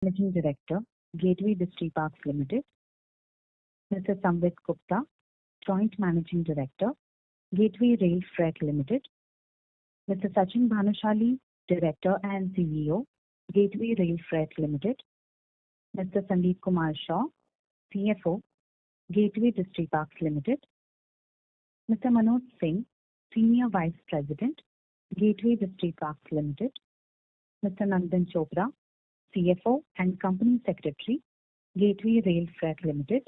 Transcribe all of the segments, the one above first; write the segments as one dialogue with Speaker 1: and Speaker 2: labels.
Speaker 1: Managing Director, Gateway Distriparks Limited, Mr. Samvit Gupta, Joint Managing Director, Gateway Rail Freight Limited, Mr. Sachin Bhanushali, Director and CEO, Gateway Rail Freight Limited, Mr. Sandeep Kumar Shaw, CFO, Gateway Distriparks Limited, Mr. Manoj Singh, Senior Vice President, Gateway Distriparks Limited, Mr. Nandan Chopra, CFO and Company Secretary, Gateway Rail Freight Limited,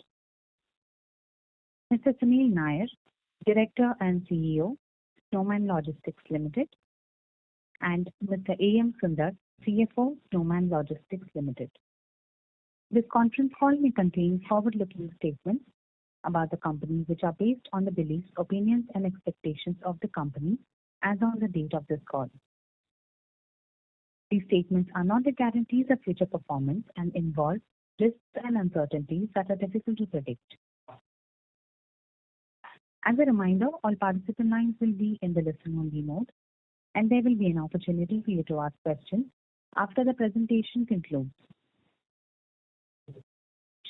Speaker 1: Mr. Sunil Nair, Director and CEO, Snowman Logistics Limited, and Mr. A.M. Sundar, CFO, Snowman Logistics Limited. This conference call may contain forward-looking statements about the company which are based on the beliefs, opinions, and expectations of the company as on the date of this call. These statements are not the guarantees of future performance and involve risks and uncertainties that are difficult to predict. As a reminder, all participant lines will be in the listen-only mode, and there will be an opportunity for you to ask questions after the presentation concludes.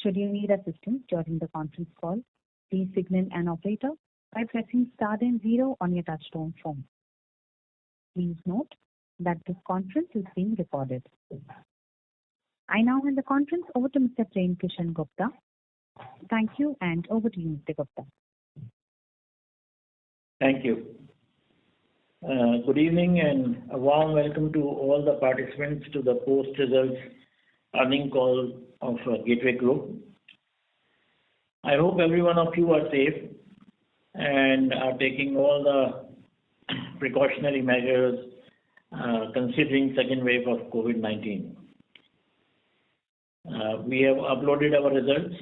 Speaker 1: Should you need assistance during the conference call, please signal an operator by pressing star then 0 on your touchtone phone. Please note that this conference is being recorded. I now hand the conference over to Mr. Prem Kishan Gupta. Thank you, and over to you, Mr. Gupta.
Speaker 2: Thank you. Good evening and a warm welcome to all the participants to the post-results earnings call of Gateway Group. I hope every one of you are safe and are taking all the precautionary measures considering second wave of COVID-19. We have uploaded our results,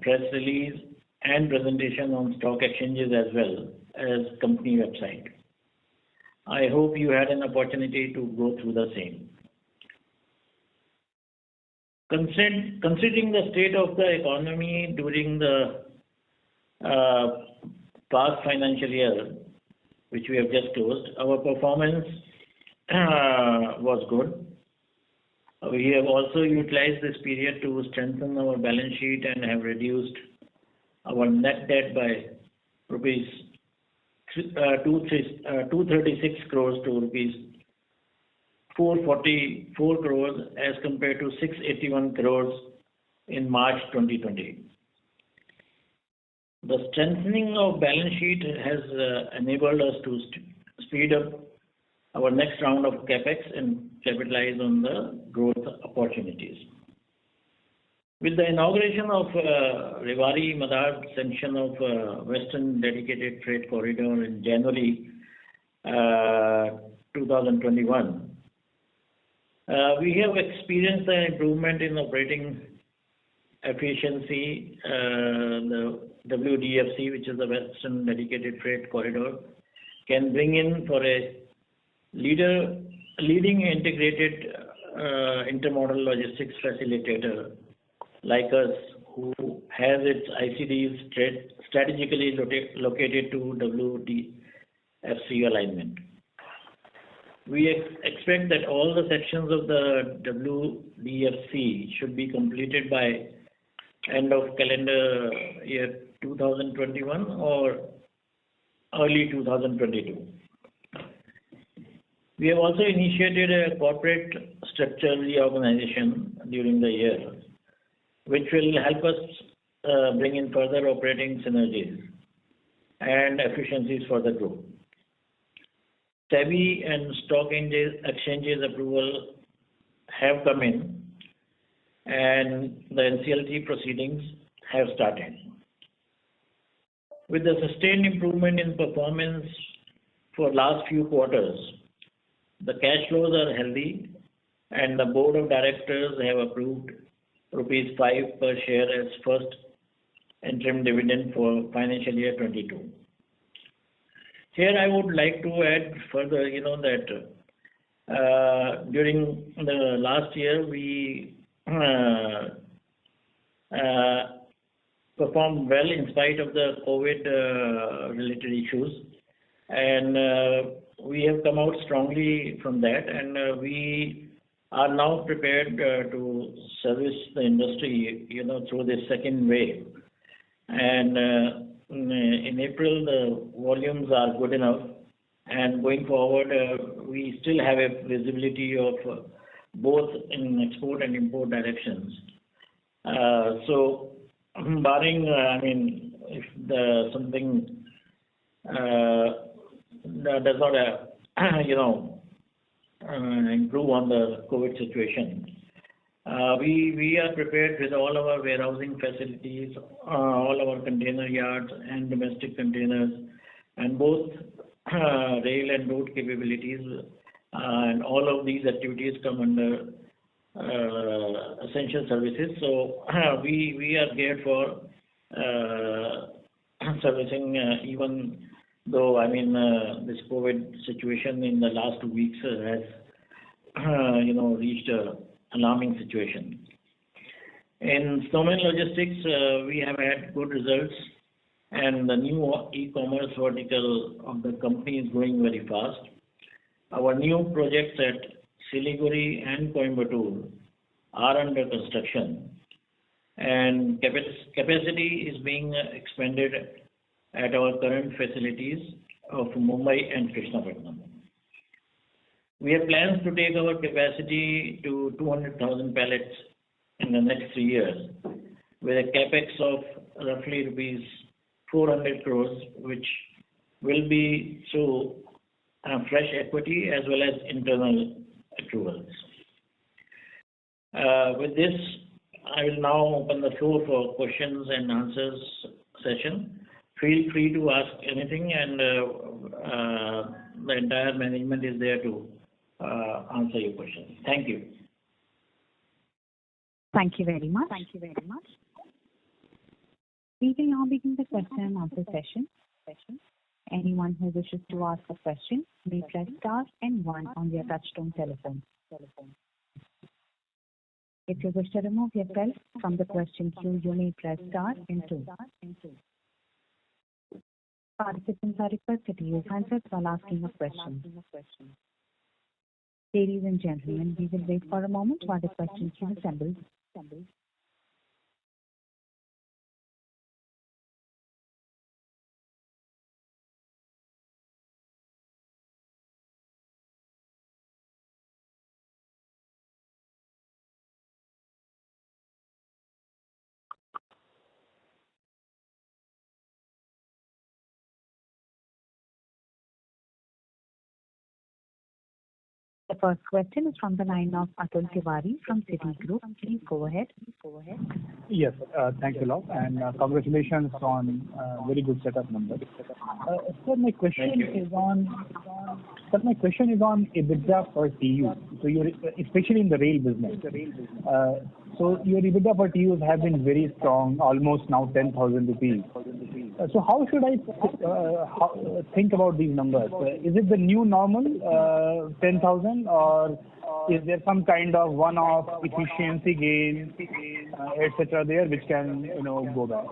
Speaker 2: press release and presentation on stock exchanges as well as company website. I hope you had an opportunity to go through the same. Considering the state of the economy during the past financial year, which we have just closed, our performance was good. We have also utilized this period to strengthen our balance sheet and have reduced our net debt by rupees 236 crores to rupees 444 crores as compared to 681 crores in March 2020. The strengthening of balance sheet has enabled us to speed up our next round of capex and capitalize on the growth opportunities. With the inauguration of Rewari-Madar section of Western Dedicated Freight Corridor in January 2021, we have experienced an improvement in operating efficiency. The WDFC, which is the Western Dedicated Freight Corridor, can bring in for a leading integrated intermodal logistics facilitator like us, who has its ICDs strategically located to WDFC alignment. We expect that all the sections of the WDFC should be completed by end of calendar year 2021 or early 2022. We have also initiated a corporate structure reorganization during the year, which will help us bring in further operating synergies and efficiencies for the group. SEBI and stock exchanges approval have come in, and the NCLT proceedings have started. With the sustained improvement in performance for last few quarters, the cash flows are healthy, and the board of directors have approved rupees 5 per share as first interim dividend for financial year 22. Here I would like to add further, that during the last year we performed well in spite of the COVID related issues, and we have come out strongly from that, and we are now prepared to service the industry, through this second wave. And in April, the volumes are good enough. And going forward, we still have a visibility of both in export and import directions. So, barring, if something that does not, improve on the COVID situation, we are prepared with all our warehousing facilities, all our container yards and domestic containers, and both rail and road capabilities, and all of these activities come under essential services. So we are geared for servicing, even though this COVID situation in the last 2 weeks has reached a alarming situation. In Snowman Logistics, we have had good results, and the new e-commerce vertical of the company is growing very fast. Our new projects at Siliguri and Coimbatore are under construction, and capacity is being expanded at our current facilities of Mumbai and Krishnapatnam. We have plans to take our capacity to 200,000 pallets in the next 3 years, with a capex of roughly rupees 400 crores, which will be through fresh equity as well as internal accruals. With this, I will now open the floor for questions and answers session. Feel free to ask anything, and the entire management is there to answer your questions. Thank you.
Speaker 1: Thank you very much. We will now begin the question and answer session. Anyone who wishes to ask a question may press star and 1 on their touchtone telephone. If you wish to remove yourself from the question queue, you may press star and 2. Participants are requested to use handsets while asking a question. Ladies and gentlemen, we will wait for a moment while the question queue assembles. The first question is from the line of Atul Tiwari from Citigroup. Please go ahead.
Speaker 3: Yes, thanks a lot, and congratulations on very good set of numbers. Sir, my question is on EBITDA per TEU. So especially in the rail business. So your EBITDA per TEUs have been very strong, almost now 10,000 rupees. So how should I think about these numbers? Is it the new normal, 10,000, or is there some kind of one-off efficiency gain, etc. there which can go back?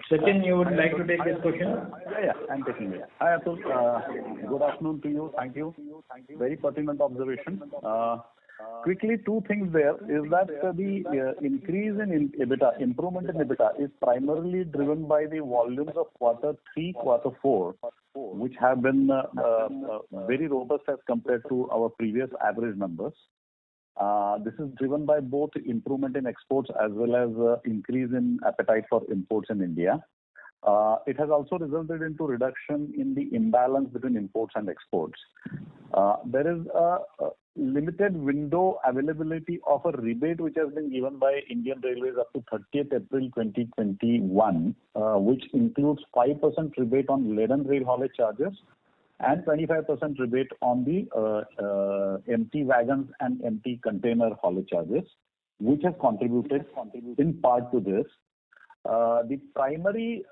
Speaker 2: Sachin, you would like to take this question?
Speaker 4: Yeah, I'm taking it. Hi, Atul. Good afternoon to you. Thank you. Very pertinent observation. Quickly, 2 things there is that the increase in EBITDA, improvement in EBITDA is primarily driven by the volumes of Q3, Q4, which have been very robust as compared to our previous average numbers. This is driven by both improvement in exports as well as increase in appetite for imports in India. It has also resulted into reduction in the imbalance between imports and exports. There is a limited window availability of a rebate which has been given by Indian Railways up to 30th April 2021, which includes 5% rebate on laden rail haulage charges and 25% rebate on the empty wagons and empty container haulage charges, which has contributed in part to this. The primary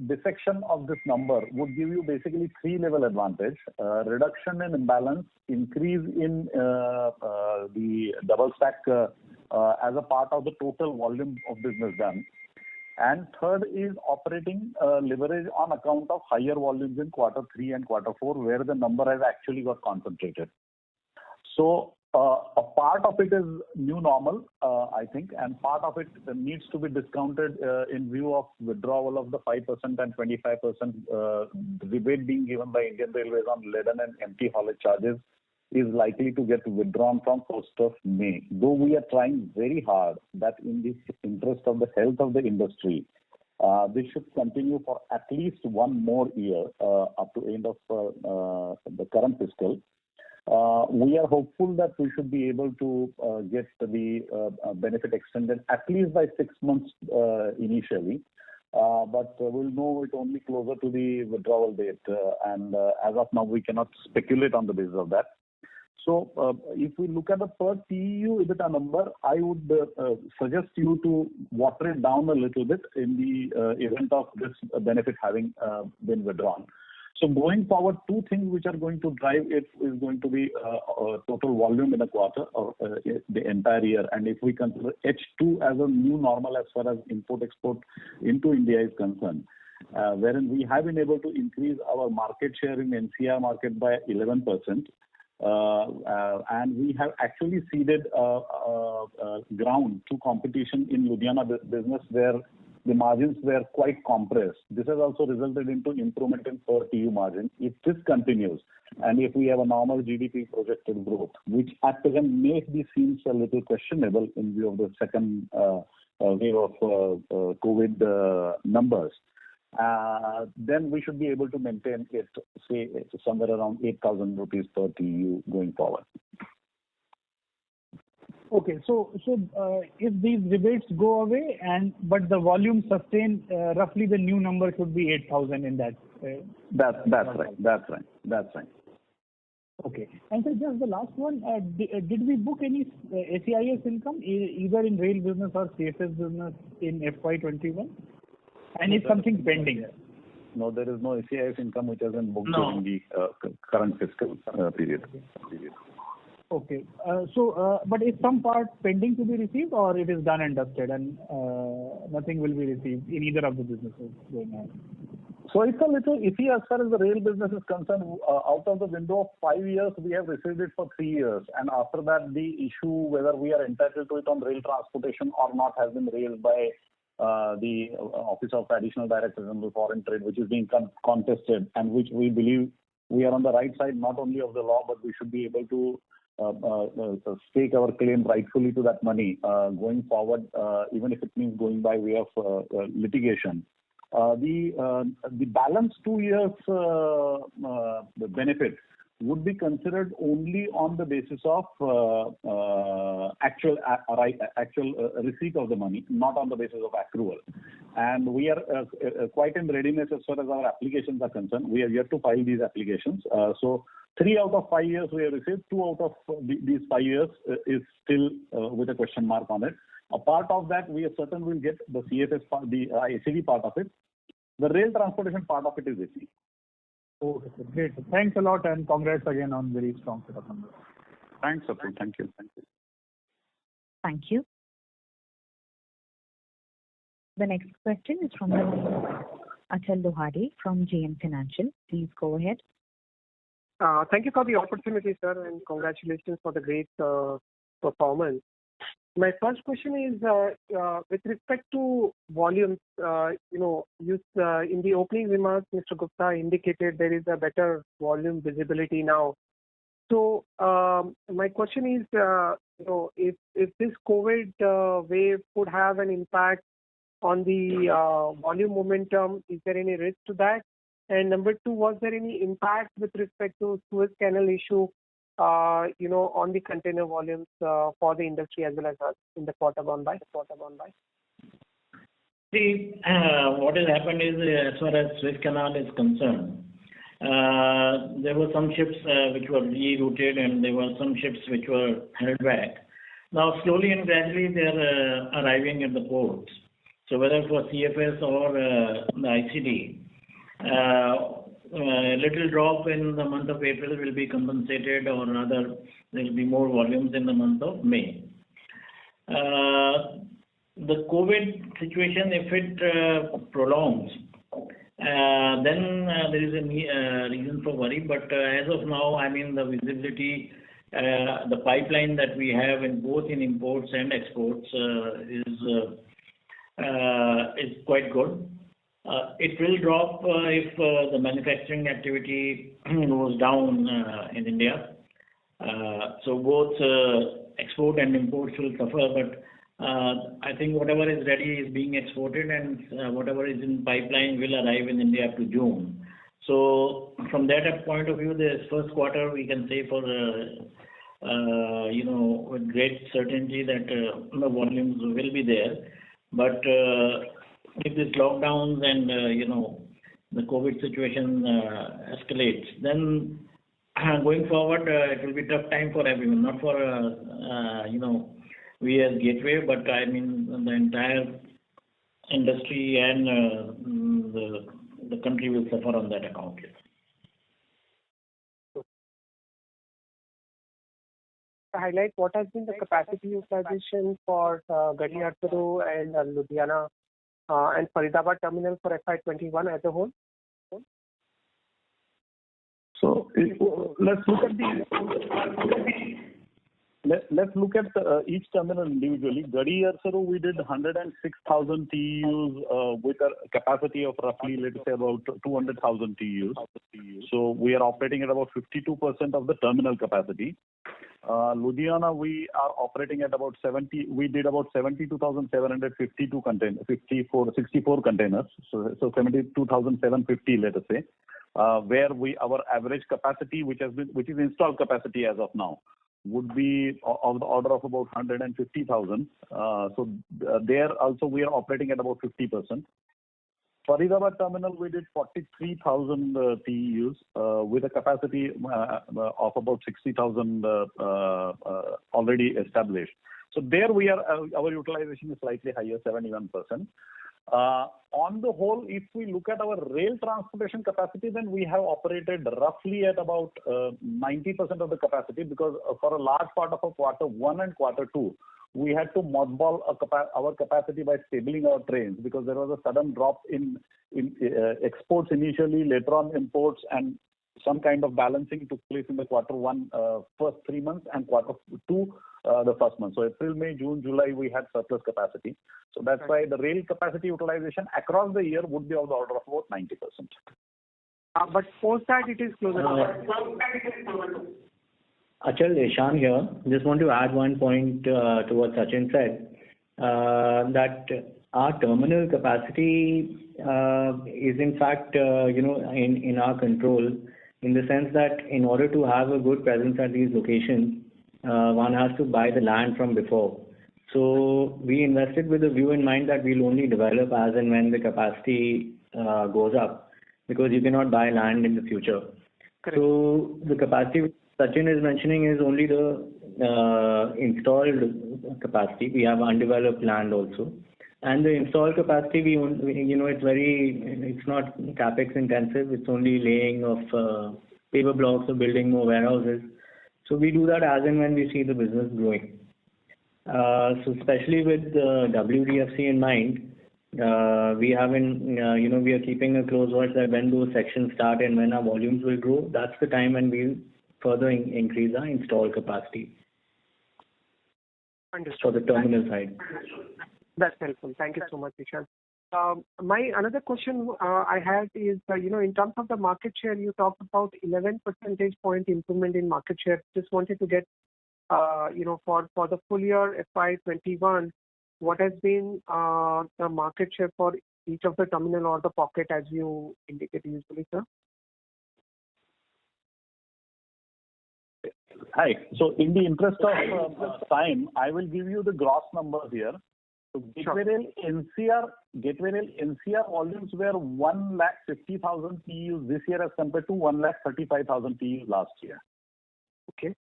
Speaker 4: dissection of this number would give you basically 3-level advantage: reduction in imbalance, increase in the double stack as a part of the total volume of business done, And third is operating leverage on account of higher volumes in quarter 3 and quarter 4, where the number has actually got concentrated. So a part of it is new normal, I think, and part of it needs to be discounted in view of withdrawal of the 5% and 25% rebate being given by Indian Railways on leaden and empty haulage charges is likely to get withdrawn from 1st of May. Though we are trying very hard that in the interest of the health of the industry, this should continue for at least one more year up to end of the current fiscal. We are hopeful that we should be able to get the benefit extended at least by 6 months initially. But we'll know it only closer to the withdrawal date. And as of now, we cannot speculate on the basis of that. So if we look at the per TEU EBITDA number, I would suggest you to water it down a little bit in the event of this benefit having been withdrawn. So going forward, two things which are going to drive it is going to be total volume in a quarter or the entire year. And if we consider H2 as a new normal as far as import-export into India is concerned, wherein we have been able to increase our market share in NCR market by 11%. And we have actually ceded ground to competition in Ludhiana business where the margins were quite compressed. This has also resulted into improvement in per TEU margin. If this continues, and if we have a normal GDP projected growth, which at present may be seems a little questionable in view of the second wave of COVID numbers, then we should be able to maintain it, say, somewhere around 8,000 rupees per TEU going forward.
Speaker 3: Okay, so if these rebates go away but the volume sustain, roughly the new number should be 8,000 in that.
Speaker 4: That's right.
Speaker 3: Okay, and so just the last one, did we book any SEIS income either in rail business or CFS business in FY21? And is something pending?
Speaker 4: No, there is no SEIS income which has been booked during the current fiscal period.
Speaker 3: Okay. But is some part pending to be received, or it is done and dusted and nothing will be received in either of the businesses going on?
Speaker 4: So it's a little iffy as far as the rail business is concerned. Out of the window of 5 years, we have received it for 3 years. And after that, the issue whether we are entitled to it on rail transportation or not has been raised by the Office of Additional Director General Foreign Trade, which is being contested, and which we believe we are on the right side not only of the law, but we should be able to stake our claim rightfully to that money going forward, even if it means going by way of litigation. The balance 2 years the benefit would be considered only on the basis of actual receipt of the money, not on the basis of accrual. And we are quite in readiness as far as our applications are concerned. We are yet to file these applications. So 3 out of 5 years we have received. 2 out of these 5 years is still with a question mark on it. A part of that we are certain will get the CFS part, the SCV part of it. The rail transportation part of it is received.
Speaker 3: Okay, great. Thanks a lot and congrats again on very strong set of numbers.
Speaker 4: Thanks, Atul. Thank you.
Speaker 1: Thank you. The next question is from Achal Lohade from JM Financial. Please go ahead.
Speaker 5: Thank you for the opportunity, sir, and congratulations for the great performance. My first question is with respect to volumes. In the opening remarks, Mr. Gupta indicated there is a better volume visibility now. So my question is, if this COVID wave could have an impact on the volume momentum, is there any risk to that? And number two, was there any impact with respect to Suez Canal issue? On the container volumes for the industry as well as us in the quarter gone by?
Speaker 2: See, what has happened is as far as Suez Canal is concerned, there were some ships which were rerouted and there were some ships which were held back. Now, slowly and gradually, they are arriving at the ports. So whether for CFS or the ICD, a little drop in the month of April will be compensated, or rather there will be more volumes in the month of May. the COVID situation, if it prolongs, then there is a reason for worry. But as of now, I mean, the visibility, the pipeline that we have in both in imports and exports is quite good. It will drop if the manufacturing activity goes down in India. So both export and imports will suffer, but I think whatever is ready is being exported, and whatever is in pipeline will arrive in India up to June. So from that point of view, this first quarter we can say for with great certainty that the volumes will be there. But if this lockdowns and the COVID situation escalates, then going forward it will be tough time for everyone, not for we as Gateway, but I mean the entire industry and the country will suffer on that account.
Speaker 5: Highlight what has been the capacity utilization for Garhi Harsaru and Ludhiana and Faridabad terminal for FY21 as a whole?
Speaker 4: So let's look at each terminal individually. Garhi Harsaru, we did 106,000 TEUs with a capacity of roughly, let's say, about 200,000 TEUs. So we are operating at about 52% of the terminal capacity. Ludhiana, we are operating at about 70. We did about 72,752 containers, 64 containers. So 72,750, let us say. Where our average capacity, which is installed capacity as of now, would be of the order of about 150,000. So there also we are operating at about 50%. Faridabad terminal, we did 43,000 TEUs with a capacity of about 60,000 already established. So there we are, our utilization is slightly higher, 71%. On the whole, if we look at our rail transportation capacity, then we have operated roughly at about 90% of the capacity, because for a large part of our quarter 1 and quarter 2, we had to mothball our capacity by stabling our trains, because there was a sudden drop in exports initially, later on imports, and some kind of balancing took place in the quarter 1 first 3 months, and quarter 2 the first month. So April, May, June, July we had surplus capacity. So that's why the rail capacity utilization across the year would be of the order of about 90%.
Speaker 5: But post that it is closer to
Speaker 6: Achal, Ishan here. Just want to add one point to what Sachin said, that our terminal capacity is in fact, in our control, in the sense that in order to have a good presence at these locations, one has to buy the land from before. So we invested with a view in mind that we'll only develop as and when the capacity goes up, because you cannot buy land in the future.
Speaker 5: Correct.
Speaker 6: So the capacity Sachin is mentioning is only the installed capacity. We have undeveloped land also, and the installed capacity it's not capex intensive. It's only laying of paper blocks or building more warehouses. So we do that as and when we see the business growing. So especially with WDFC in mind, we are keeping a close watch that when those sections start and when our volumes will grow, that's the time when we'll further increase our installed capacity.
Speaker 5: Understood.
Speaker 6: For the terminal side.
Speaker 5: That's helpful. Thank you so much, Ishan. My another question I had is, in terms of the market share, you talked about 11 percentage point improvement in market share. Just wanted to get, for the full year FY21, what has been the market share for each of the terminal or the pocket as you indicate usually, sir?
Speaker 4: Hi. So in the interest of time, I will give you the gross numbers here. So Gateway Rail NCR volumes were 150,000 TEUs this year as compared to 135,000 TEUs last year.
Speaker 5: Okay.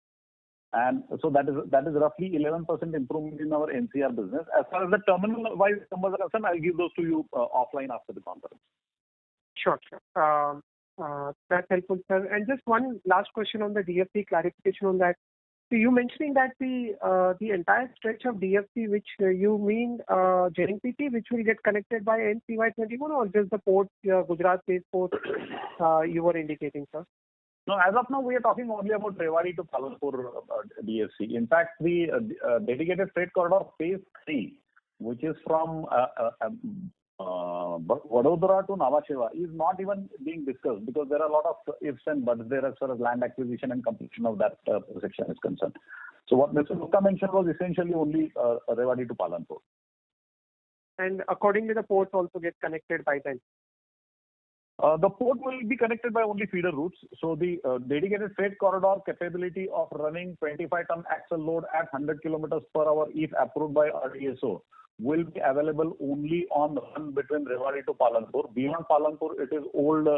Speaker 4: And so that is roughly 11% improvement in our NCR business. As far as the terminal-wise numbers are concerned, I'll give those to you offline after the conference.
Speaker 5: Sure. That's helpful, sir. And just one last question on the DFC, clarification on that. So you mentioning that the entire stretch of DFC, which you mean JNPT, which will get connected by NCY21, or just the port, Gujarat-based port you were indicating, sir?
Speaker 4: No, as of now, we are talking only about Rewari to Palanpur DFC. In fact, the dedicated freight corridor phase 3, which is from Vadodara to Nhava Sheva, is not even being discussed because there are a lot of ifs and buts there as far as land acquisition and completion of that section is concerned. So what Mr. Gupta mentioned was essentially only Rewari to Palanpur.
Speaker 5: And accordingly, the ports also get connected by then.
Speaker 4: The port will be connected by only feeder routes. So the dedicated freight corridor capability of running 25-ton axle load at 100 kilometers per hour, if approved by RDSO, will be available only on the run between Rewari to Palanpur. Beyond Palanpur, it is old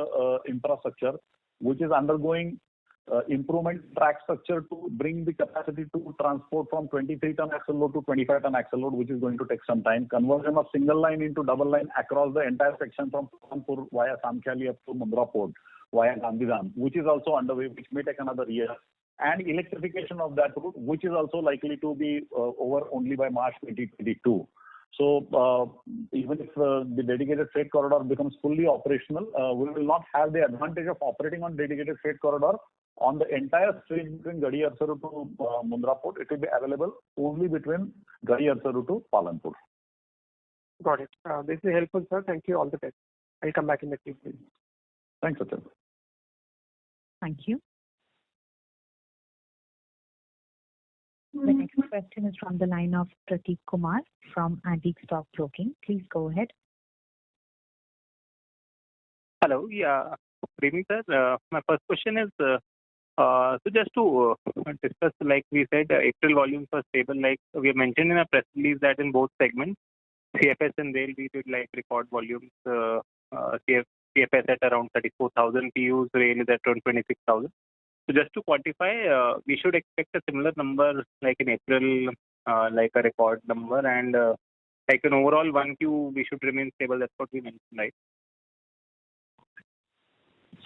Speaker 4: infrastructure, which is undergoing improvement track structure to bring the capacity to transport from 23-ton axle load to 25-ton axle load, which is going to take some time. Conversion of single line into double line across the entire section from Palanpur via Samkhali up to Mundra Port via Gandhidham, which is also underway, which may take another year. And electrification of that route, which is also likely to be over only by March 2022. So even if the dedicated freight corridor becomes fully operational, we will not have the advantage of operating on dedicated freight corridor on the entire stretch between Gadi Arsaru to Mundra Port. It will be available only between Gadi Arsaru to Palanpur.
Speaker 5: Got it. This is helpful, sir. Thank you. All the best. I'll come back in the queue, please.
Speaker 4: Thanks, Sachin.
Speaker 1: Thank you. The next question is from the line of Prateek Kumar from Antique Stock Broking. Please go ahead.
Speaker 7: Hello. Yeah. Good evening, sir. My first question is, so just to discuss, like we said, April volumes were stable. Like we have mentioned in a press release that in both segments, CFS and rail, we did like record volumes. CFS at around 34,000 TEUs, rail is at around 26,000. So just to quantify, we should expect a similar number like in April, like a record number, and like an overall 1Q, we should remain stable. That's what we mentioned, right?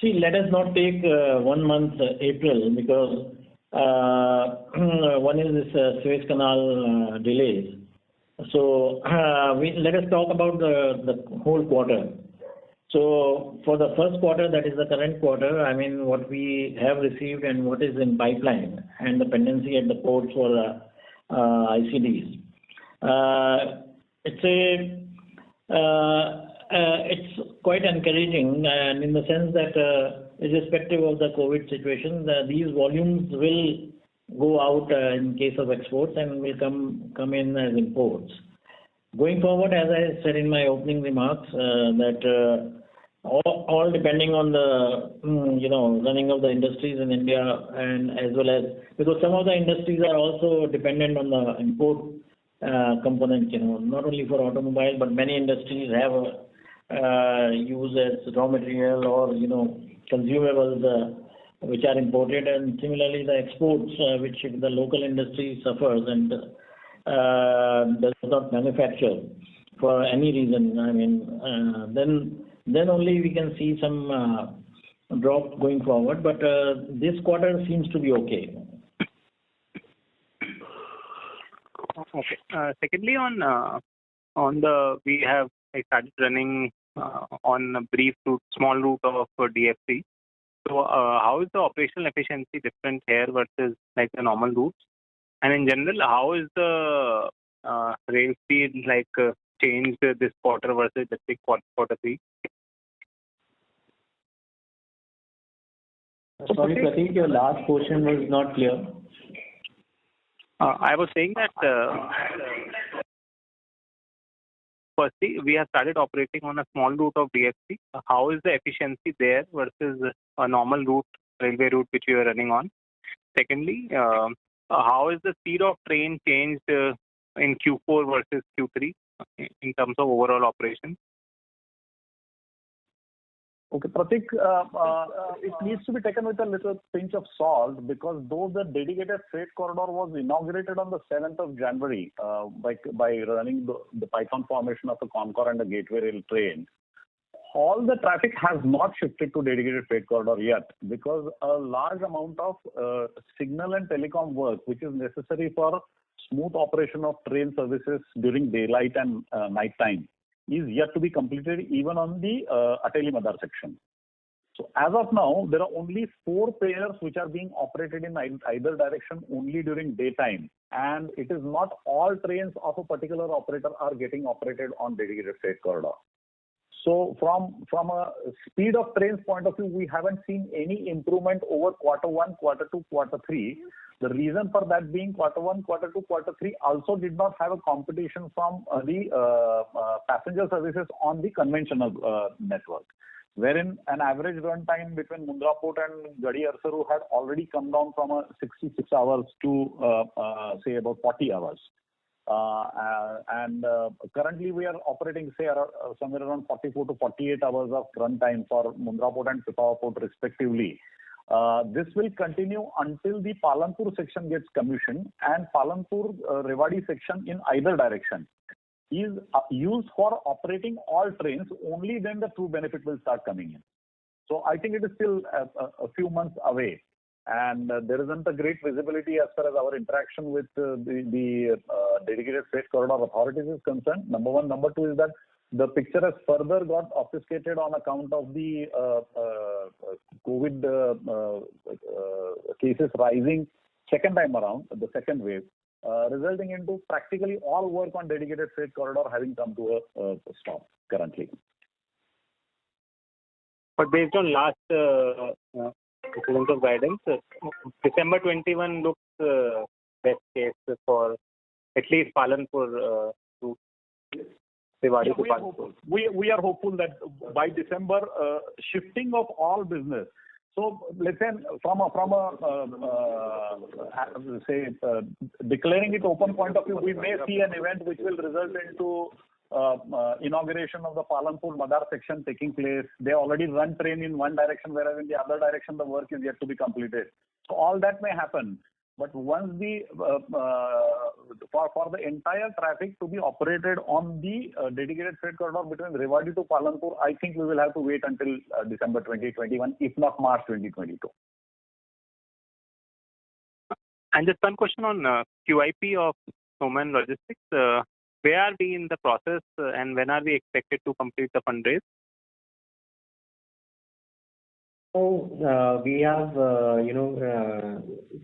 Speaker 2: See, let us not take 1 month April, because one is this Suez Canal delays. So let us talk about the whole quarter. So for the first quarter, that is the current quarter, I mean, what we have received and what is in pipeline and the pendency at the ports for ICDs. It's quite encouraging, and in the sense that irrespective of the COVID situation, these volumes will go out in case of exports and will come in as imports. Going forward, as I said in my opening remarks, that all depending on the running of the industries in India, and as well as because some of the industries are also dependent on the import component, not only for automobile, but many industries have use as raw material or consumables which are imported, and similarly the exports which the local industry suffers and does not manufacture for any reason. I mean, then only we can see some drop going forward. But this quarter seems to be okay.
Speaker 7: Okay. Secondly, we have started running on a brief route, small route of DFC. So how is the operational efficiency different here versus like the normal routes? And in general, how is the rail speed like changed this quarter versus the big quarter 3?
Speaker 6: Sorry, Prateek, your last portion was not clear.
Speaker 7: I was saying that firstly, we have started operating on a small route of DFC. How is the efficiency there versus a normal route, railway route, which we are running on? Secondly, how is the speed of train changed in Q4 versus Q3 in terms of overall operations?
Speaker 4: Okay, Prateek, it needs to be taken with a little pinch of salt, because though the dedicated freight corridor was inaugurated on the 7th of January by running the Python formation of the Concor and the Gateway Rail train, all the traffic has not shifted to dedicated freight corridor yet, because a large amount of signal and telecom work, which is necessary for smooth operation of train services during daylight and night time, is yet to be completed even on the Ateli Madar section. So as of now, there are only 4 pairs which are being operated in either direction only during daytime, and it is not all trains of a particular operator are getting operated on dedicated freight corridor. So from a speed of trains point of view, we haven't seen any improvement over Q1, Q2, Q3. The reason for that being Q1, Q2, Q3 also did not have a competition from the passenger services on the conventional network, wherein an average run time between Mundra Port and Gadi Arsaru had already come down from 66 hours to say about 40 hours. Currently we are operating somewhere around 44 to 48 hours of run time for Mundra Port and Pipavav Port respectively. This will continue until the Palanpur section gets commissioned, and Palanpur Rewari section in either direction is used for operating all trains. Only then the true benefit will start coming in. So I think it is still a few months away, and there isn't a great visibility as far as our interaction with the dedicated freight corridor authorities is concerned. Number one. Number two is that the picture has further got obfuscated on account of the COVID cases rising second time around, the second wave, resulting into practically all work on dedicated freight corridor having come to a stop currently.
Speaker 7: But based on last document of guidance, December 21 looks best case for at least Palanpur to Rewari to Palanpur.
Speaker 4: We are hopeful that by December, shifting of all business. So let's say from a declaring it open point of view, we may see an event which will result into inauguration of the Palanpur Madar section taking place. They already run train in one direction, whereas in the other direction the work is yet to be completed. So all that may happen. But once the for the entire traffic to be operated on the dedicated freight corridor between Rewari to Palanpur, I think we will have to wait until December 2021, if not March 2022.
Speaker 7: And just one question on QIP of Snowman Logistics. Where are we in the process, and when are we expected to complete the fundraise?
Speaker 6: So we have,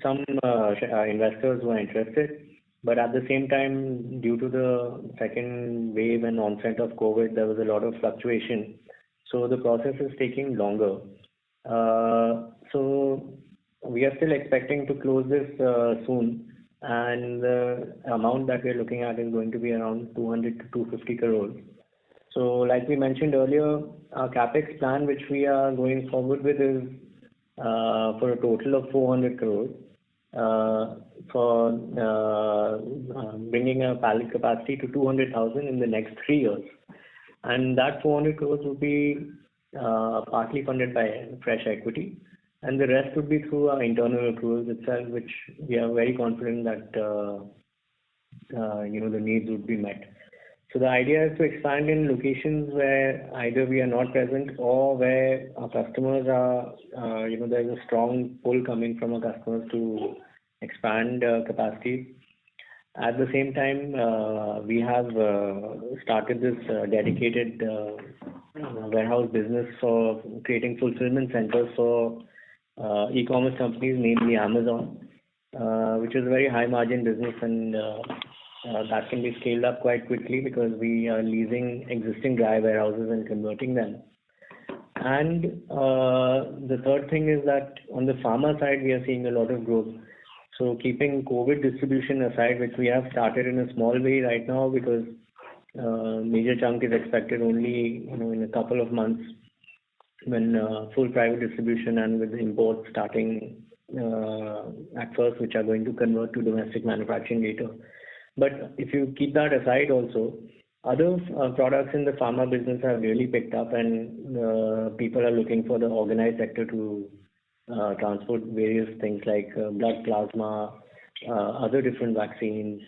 Speaker 6: some investors who are interested, but at the same time, due to the second wave and onset of COVID, there was a lot of fluctuation. So the process is taking longer. So we are still expecting to close this soon, and the amount that we are looking at is going to be around 200 to 250 crores. So like we mentioned earlier, our capex plan which we are going forward with is for a total of 400 crores for bringing a pallet capacity to 200,000 in the next 3 years. And that 400 crores will be partly funded by fresh equity, and the rest would be through our internal accruals itself, which we are very confident that the needs would be met. So the idea is to expand in locations where either we are not present or where our customers are, there's a strong pull coming from our customers to expand capacity. At the same time, we have started this dedicated warehouse business for creating fulfillment centers for e-commerce companies, namely Amazon, which is a very high margin business, and that can be scaled up quite quickly because we are leasing existing dry warehouses and converting them. And the third thing is that on the pharma side, we are seeing a lot of growth. So keeping COVID distribution aside, which we have started in a small way right now because major chunk is expected only in a couple of months when full private distribution and with imports starting at first, which are going to convert to domestic manufacturing later. But if you keep that aside also, other products in the pharma business have really picked up, and people are looking for the organized sector to transport various things like blood plasma, other different vaccines,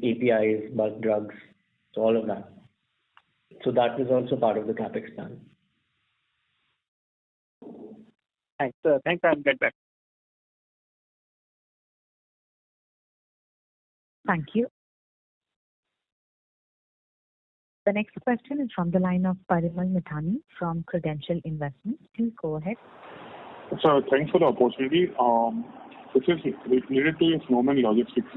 Speaker 6: APIs, bulk drugs, so all of that. So that was also part of the capex plan.
Speaker 7: Thanks. Thanks. I'll get back.
Speaker 1: Thank you. The next question is from the line of Parimal Mithani from Credential Investments. Please go ahead.
Speaker 8: Sir, thanks for the opportunity. This is related to your Snowman Logistics.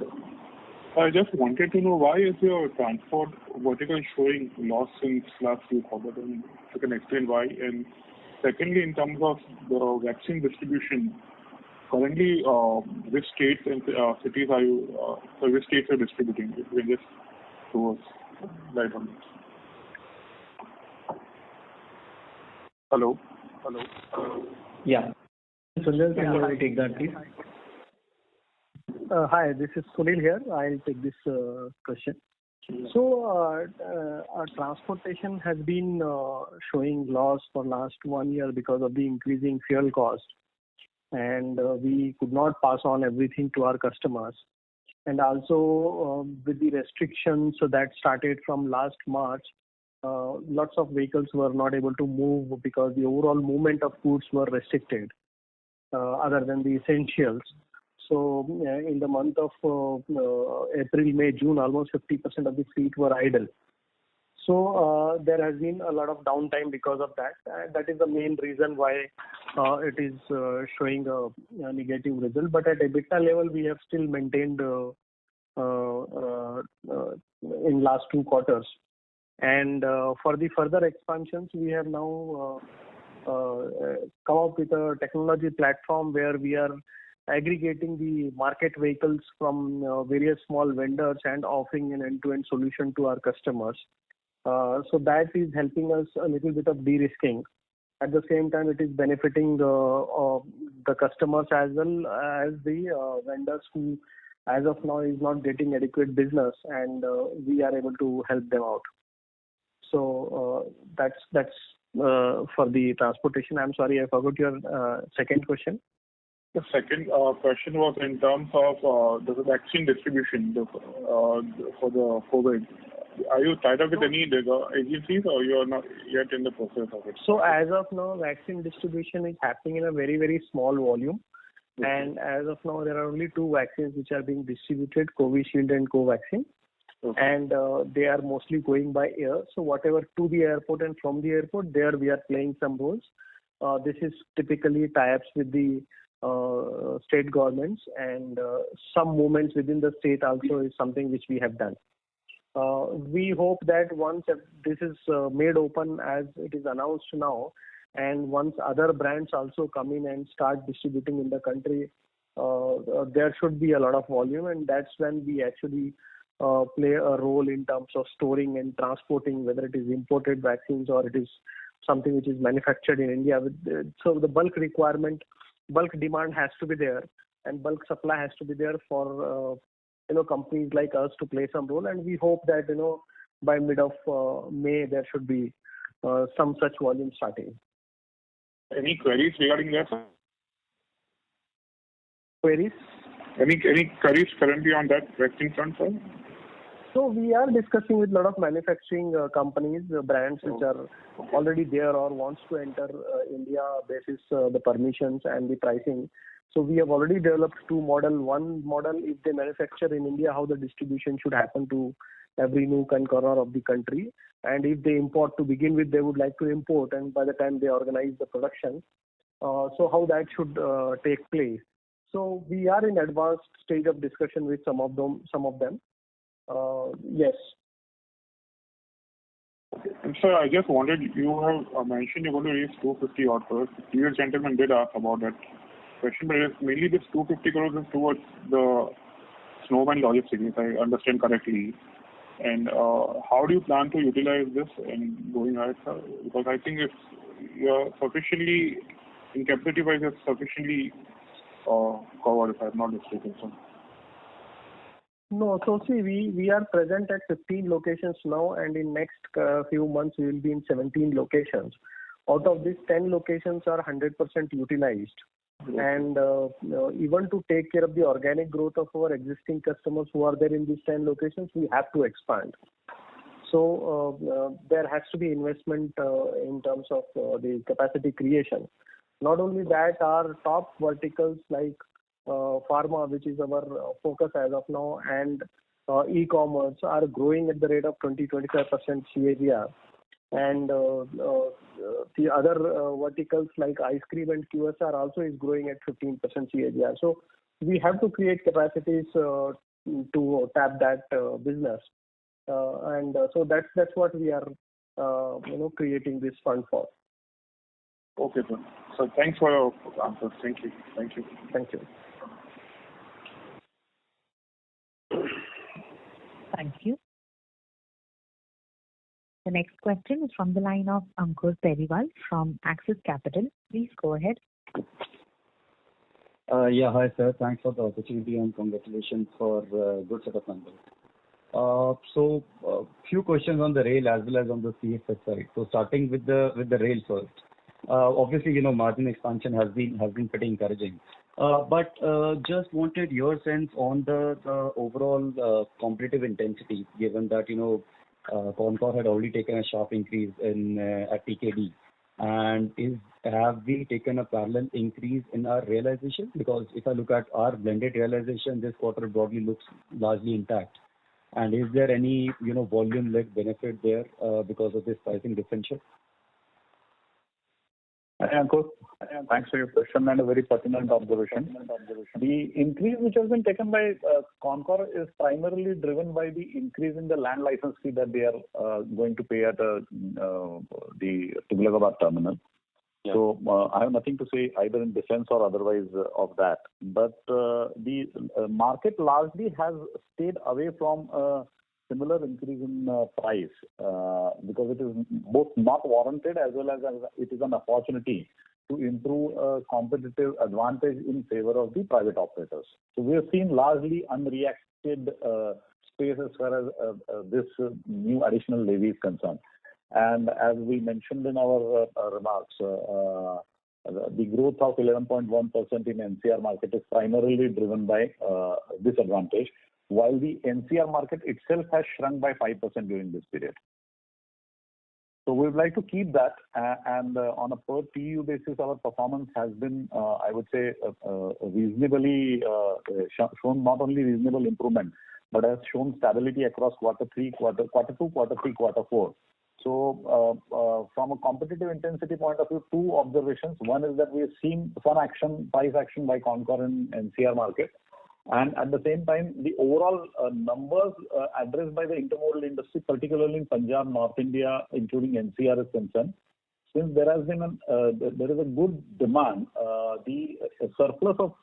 Speaker 8: I just wanted to know why is your transport vertical showing loss since last few quarters, and if you can explain why. And secondly, in terms of the vaccine distribution, currently which states and cities are you, which states are distributing? If you can just throw us light on this. Hello?
Speaker 6: Yeah. Sunil, can you take that, please?
Speaker 9: Hi, this is Sunil here. I'll take this question. So, our transportation has been showing loss for last 1 year because of the increasing fuel cost, and we could not pass on everything to our customers. And also, with the restrictions that started from last March, lots of vehicles were not able to move because the overall movement of goods were restricted, other than the essentials. So in the month of April, May, June, almost 50% of the fleet were idle. So there has been a lot of downtime because of that. And that is the main reason why it is showing a negative result. But at EBITDA level, we have still maintained in last 2 quarters. And for the further expansions, we have now come up with a technology platform where we are aggregating the market vehicles from various small vendors and offering an end-to-end solution to our customers. So that is helping us a little bit of de-risking. At the same time, it is benefiting the customers as well as the vendors who, as of now, is not getting adequate business, and we are able to help them out. So that's for the transportation. I'm sorry, I forgot your second question.
Speaker 8: The second question was in terms of the vaccine distribution for the COVID. Are you tied up with any agencies, or you are not yet in the process of it?
Speaker 9: So as of now, vaccine distribution is happening in a very, very small volume. Okay. And as of now, there are only 2 vaccines which are being distributed, Covishield and Covaxin. Okay. And they are mostly going by air. So whatever to the airport and from the airport, there we are playing some roles. This is typically tie-ups with the state governments, and some movements within the state also is something which we have done. We hope that once this is made open as it is announced now, and once other brands also come in and start distributing in the country, there should be a lot of volume, and that's when we actually play a role in terms of storing and transporting, whether it is imported vaccines or it is something which is manufactured in India. So the bulk requirement, bulk demand has to be there, and bulk supply has to be there for companies like us to play some role. And we hope that by mid of May there should be some such volume starting.
Speaker 8: Any queries regarding that?
Speaker 9: Queries?
Speaker 8: Any queries currently on that vaccine front, sir?
Speaker 9: So we are discussing with a lot of manufacturing companies, brands which are already there or wants to enter India basis the permissions and the pricing. So we have already developed 2 models. One model, if they manufacture in India, how the distribution should happen to every nook and corner of the country. And if they import to begin with, they would like to import, and by the time they organize the production, so how that should take place. So we are in advanced stage of discussion with some of them. Yes.
Speaker 8: And sir, I just wanted, you have mentioned you're going to raise 250 odd crores. Previous gentleman did ask about that question, but mainly this 250 crores is towards the Snowman Logistics, if I understand correctly. And how do you plan to utilize this and going ahead, sir? Because I think if you're sufficiently, in capacity-wise, you're sufficiently covered, if I'm not mistaken, sir.
Speaker 9: No, so see, we are present at 15 locations now, and in next few months we will be in 17 locations. Out of these, 10 locations are 100% utilized. Mm-hmm. And even to take care of the organic growth of our existing customers who are there in these 10 locations, we have to expand. So there has to be investment in terms of the capacity creation. Not only that, our top verticals like pharma, which is our focus as of now, and e-commerce are growing at the rate of 20-25% CAGR. And the other verticals like ice cream and QSR also is growing at 15% CAGR. So we have to create capacities to tap that business. So that's what we are creating this fund for.
Speaker 8: Okay, sir. So thanks for your answers. Thank you. Thank you.
Speaker 9: Thank you.
Speaker 1: Thank you. The next question is from the line of Ankur Periwal from Axis Capital. Please go ahead.
Speaker 10: Yeah, hi sir. Thanks for the opportunity and congratulations for good set of numbers. So, few questions on the rail as well as on the CFS side. So, starting with the rail first. Obviously, margin expansion has been pretty encouraging. But just wanted your sense on the overall competitive intensity, given that Concor had already taken a sharp increase at TKD, and have we taken a parallel increase in our realization? Because if I look at our blended realization, this quarter broadly looks largely intact. And is there any volume-led benefit there because of this pricing differential?
Speaker 4: Ankur, thanks for your question and a very pertinent observation. The increase which has been taken by Concor is primarily driven by the increase in the land license fee that they are going to pay at the Tughlakabad terminal. Yeah. So I have nothing to say either in defense or otherwise of that. But the market largely has stayed away from similar increase in price because it is both not warranted as well as it is an opportunity to improve a competitive advantage in favor of the private operators. So we have seen largely unreacted space as far as this new additional levy is concerned. And as we mentioned in our remarks, the growth of 11.1% in NCR market is primarily driven by this advantage, while the NCR market itself has shrunk by 5% during this period. So we would like to keep that, and on a per TU basis, our performance has been, I would say, reasonably shown not only reasonable improvement, but has shown stability across quarter 2, quarter 3, quarter 4. So from a competitive intensity point of view, two observations. One is that we have seen some price action by Concor in NCR market. And at the same time, the overall numbers addressed by the intermodal industry, particularly in Punjab, North India, including NCR, is concerned. Since there has been there is a good demand, the surplus of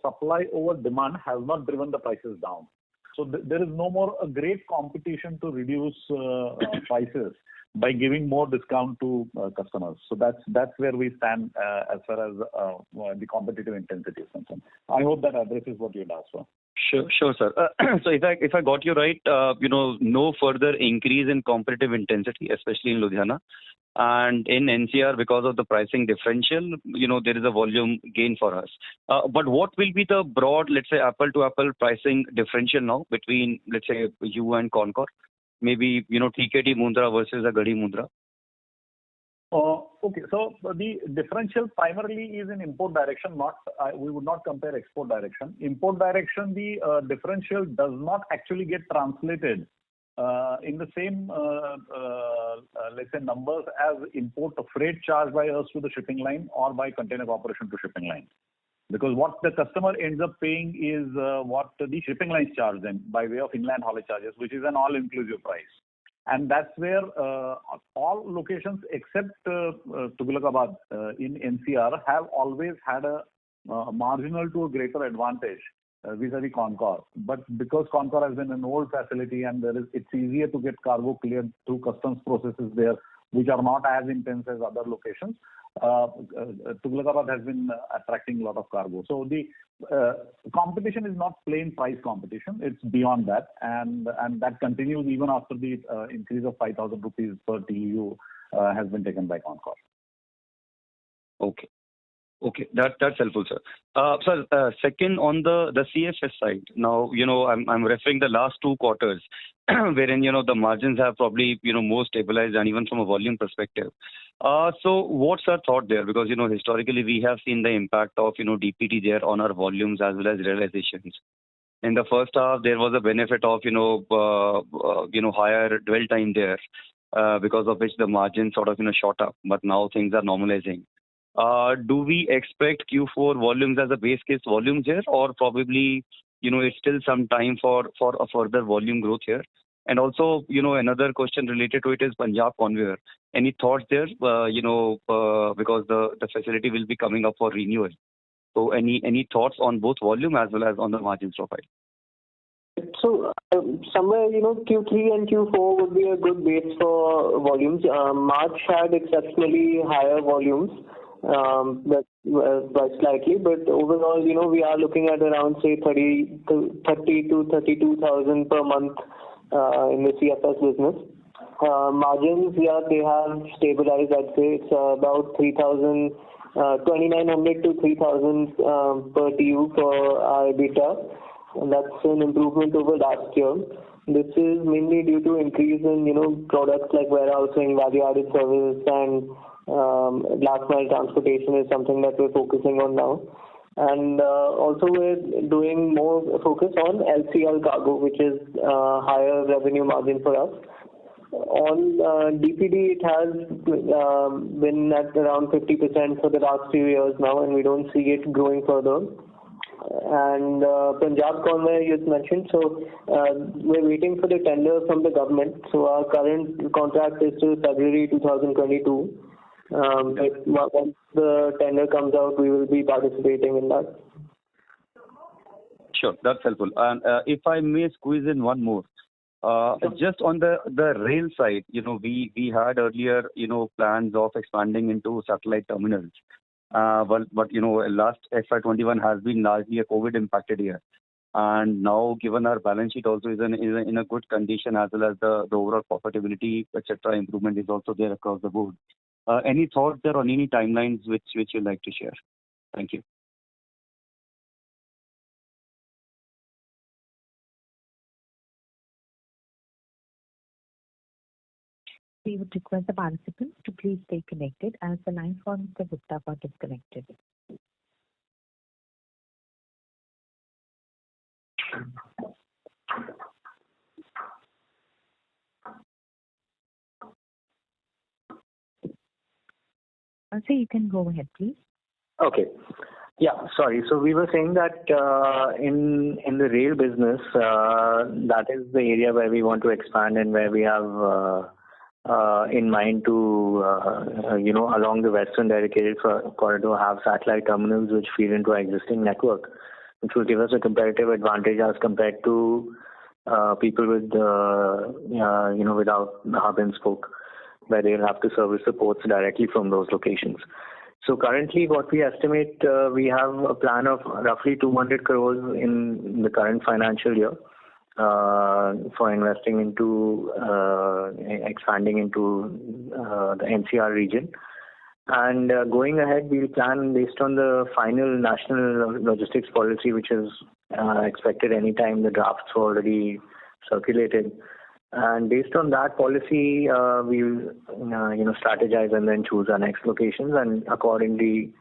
Speaker 4: supply over demand has not driven the prices down. So there is no more a great competition to reduce prices by giving more discount to customers. So that's where we stand as far as the competitive intensity is concerned. I hope that addresses what you had asked for.
Speaker 10: Sure, sir. So if I got you right, no further increase in competitive intensity, especially in Ludhiana, and in NCR because of the pricing differential, there is a volume gain for us. But what will be the broad, let's say, apple to apple pricing differential now between, let's say, you and Concor? Maybe TKD Mundra versus a Garhi Mundra.
Speaker 4: Okay, so the differential primarily is in import direction. We would not compare export direction. Import direction, the differential does not actually get translated in the same let's say numbers as import of freight charged by us to the shipping line or by container corporation to shipping line. Because what the customer ends up paying is what the shipping lines charge them by way of inland haulage charges, which is an all-inclusive price. And that's where all locations except Tughlakabad in NCR have always had a marginal to a greater advantage vis-a-vis Concor. But because Concor has been an old facility and it's easier to get cargo cleared through customs processes there, which are not as intense as other locations, Tughlakabad has been attracting a lot of cargo. So the competition is not plain price competition. It's beyond that. And that continues even after the increase of 5,000 rupees per TEU has been taken by Concor.
Speaker 10: Okay. Okay, that's helpful, sir. Second, on the CFS side, now, I'm referring the last 2 quarters, wherein, the margins have probably, more stabilized and even from a volume perspective. So what's our thought there? Because, historically, we have seen the impact of, DPT there on our volumes as well as realizations. In the first half, there was a benefit of, higher dwell time there, because of which the margin sort of, shot up, but now things are normalizing. Do we expect Q4 volumes as a base case volumes here, or probably, it's still some time for a further volume growth here? And also, another question related to it is Punjab Conveyor. Any thoughts there? Because the facility will be coming up for renewal. So any thoughts on both volume as well as on the margins profile?
Speaker 11: So somewhere, Q3 and Q4 would be a good base for volumes. March had exceptionally higher volumes, but slightly. But overall, we are looking at around, say, 30 to 32,000 per month in the CFS business. Margins, they have stabilized. I'd say it's about 2,900 to 3,000 per TU for our EBITDA. And that's an improvement over last year. This is mainly due to increase in, products like warehousing, value-added service, and last mile transportation is something that we're focusing on now. And also we're doing more focus on LCL cargo, which is higher revenue margin for us. On DPD, it has been at around 50% for the last few years now, and we don't see it growing further. And Punjab Conveyor you mentioned, so we're waiting for the tender from the government. So our current contract is till February 2022. Once the tender comes out, we will be participating in that.
Speaker 10: Sure, that's helpful. And if I may squeeze in one more, just on the rail side, we had earlier, plans of expanding into satellite terminals. But last FY21 has been largely a COVID impacted year. And now, given our balance sheet also is in a good condition, as well as the overall profitability, etc., improvement is also there across the board. Any thoughts there on any timelines which you'd like to share? Thank you.
Speaker 1: We would request the participants to please stay connected as the line for Mr. Gupta got disconnected. So you can go ahead, please.
Speaker 11: Okay. Yeah, sorry. So we were saying that in the rail business, that is the area where we want to expand and where we have in mind to, along the western dedicated corridor, have satellite terminals which feed into our existing network, which will give us a competitive advantage as compared to people with, without the hub and spoke, where they'll have to service the ports directly from those locations. So currently what we estimate, we have a plan of roughly 200 crores in the current financial year for investing into expanding into the NCR region. And going ahead, we'll plan based on the final national logistics policy, which is expected anytime. The drafts are already circulated. And based on that policy, we'll strategize and then choose our next locations and accordingly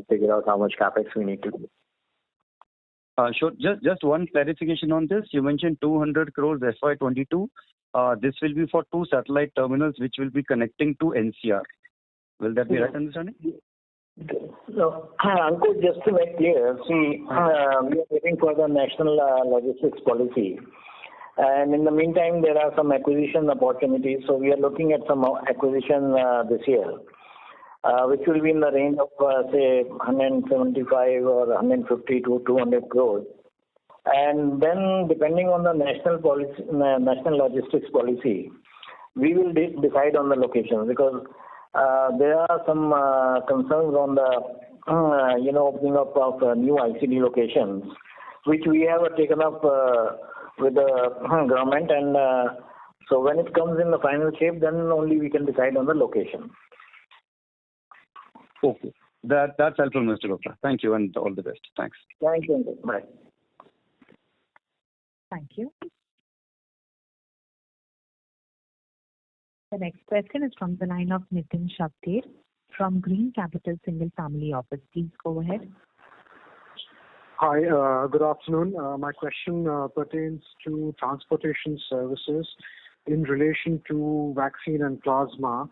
Speaker 11: figure out how much capex we need to do.
Speaker 10: Sure. Just one clarification on this. You mentioned 200 crores FY22. This will be for 2 satellite terminals which will be connecting to NCR. Will that be right understanding?
Speaker 2: No, Ankur, just to make clear, see, we are waiting for the national logistics policy. And in the meantime, there are some acquisition opportunities. So we are looking at some acquisition this year, which will be in the range of, say, 175 or 150 to 200 crores. And then, depending on the national policy, national logistics policy, we will decide on the location, because there are some concerns on the, opening up of new ICD locations, which we have taken up with the government. And so when it comes in the final shape, then only we can decide on the location.
Speaker 10: Okay. That's helpful, Mr. Gupta. Thank you and all the best. Thanks.
Speaker 11: Thank you. Bye.
Speaker 1: Thank you. The next question is from the line of Nitin Shavdar from Green Capital Single Family Office. Please go ahead.
Speaker 12: Hi, good afternoon. My question pertains to transportation services in relation to vaccine and plasma.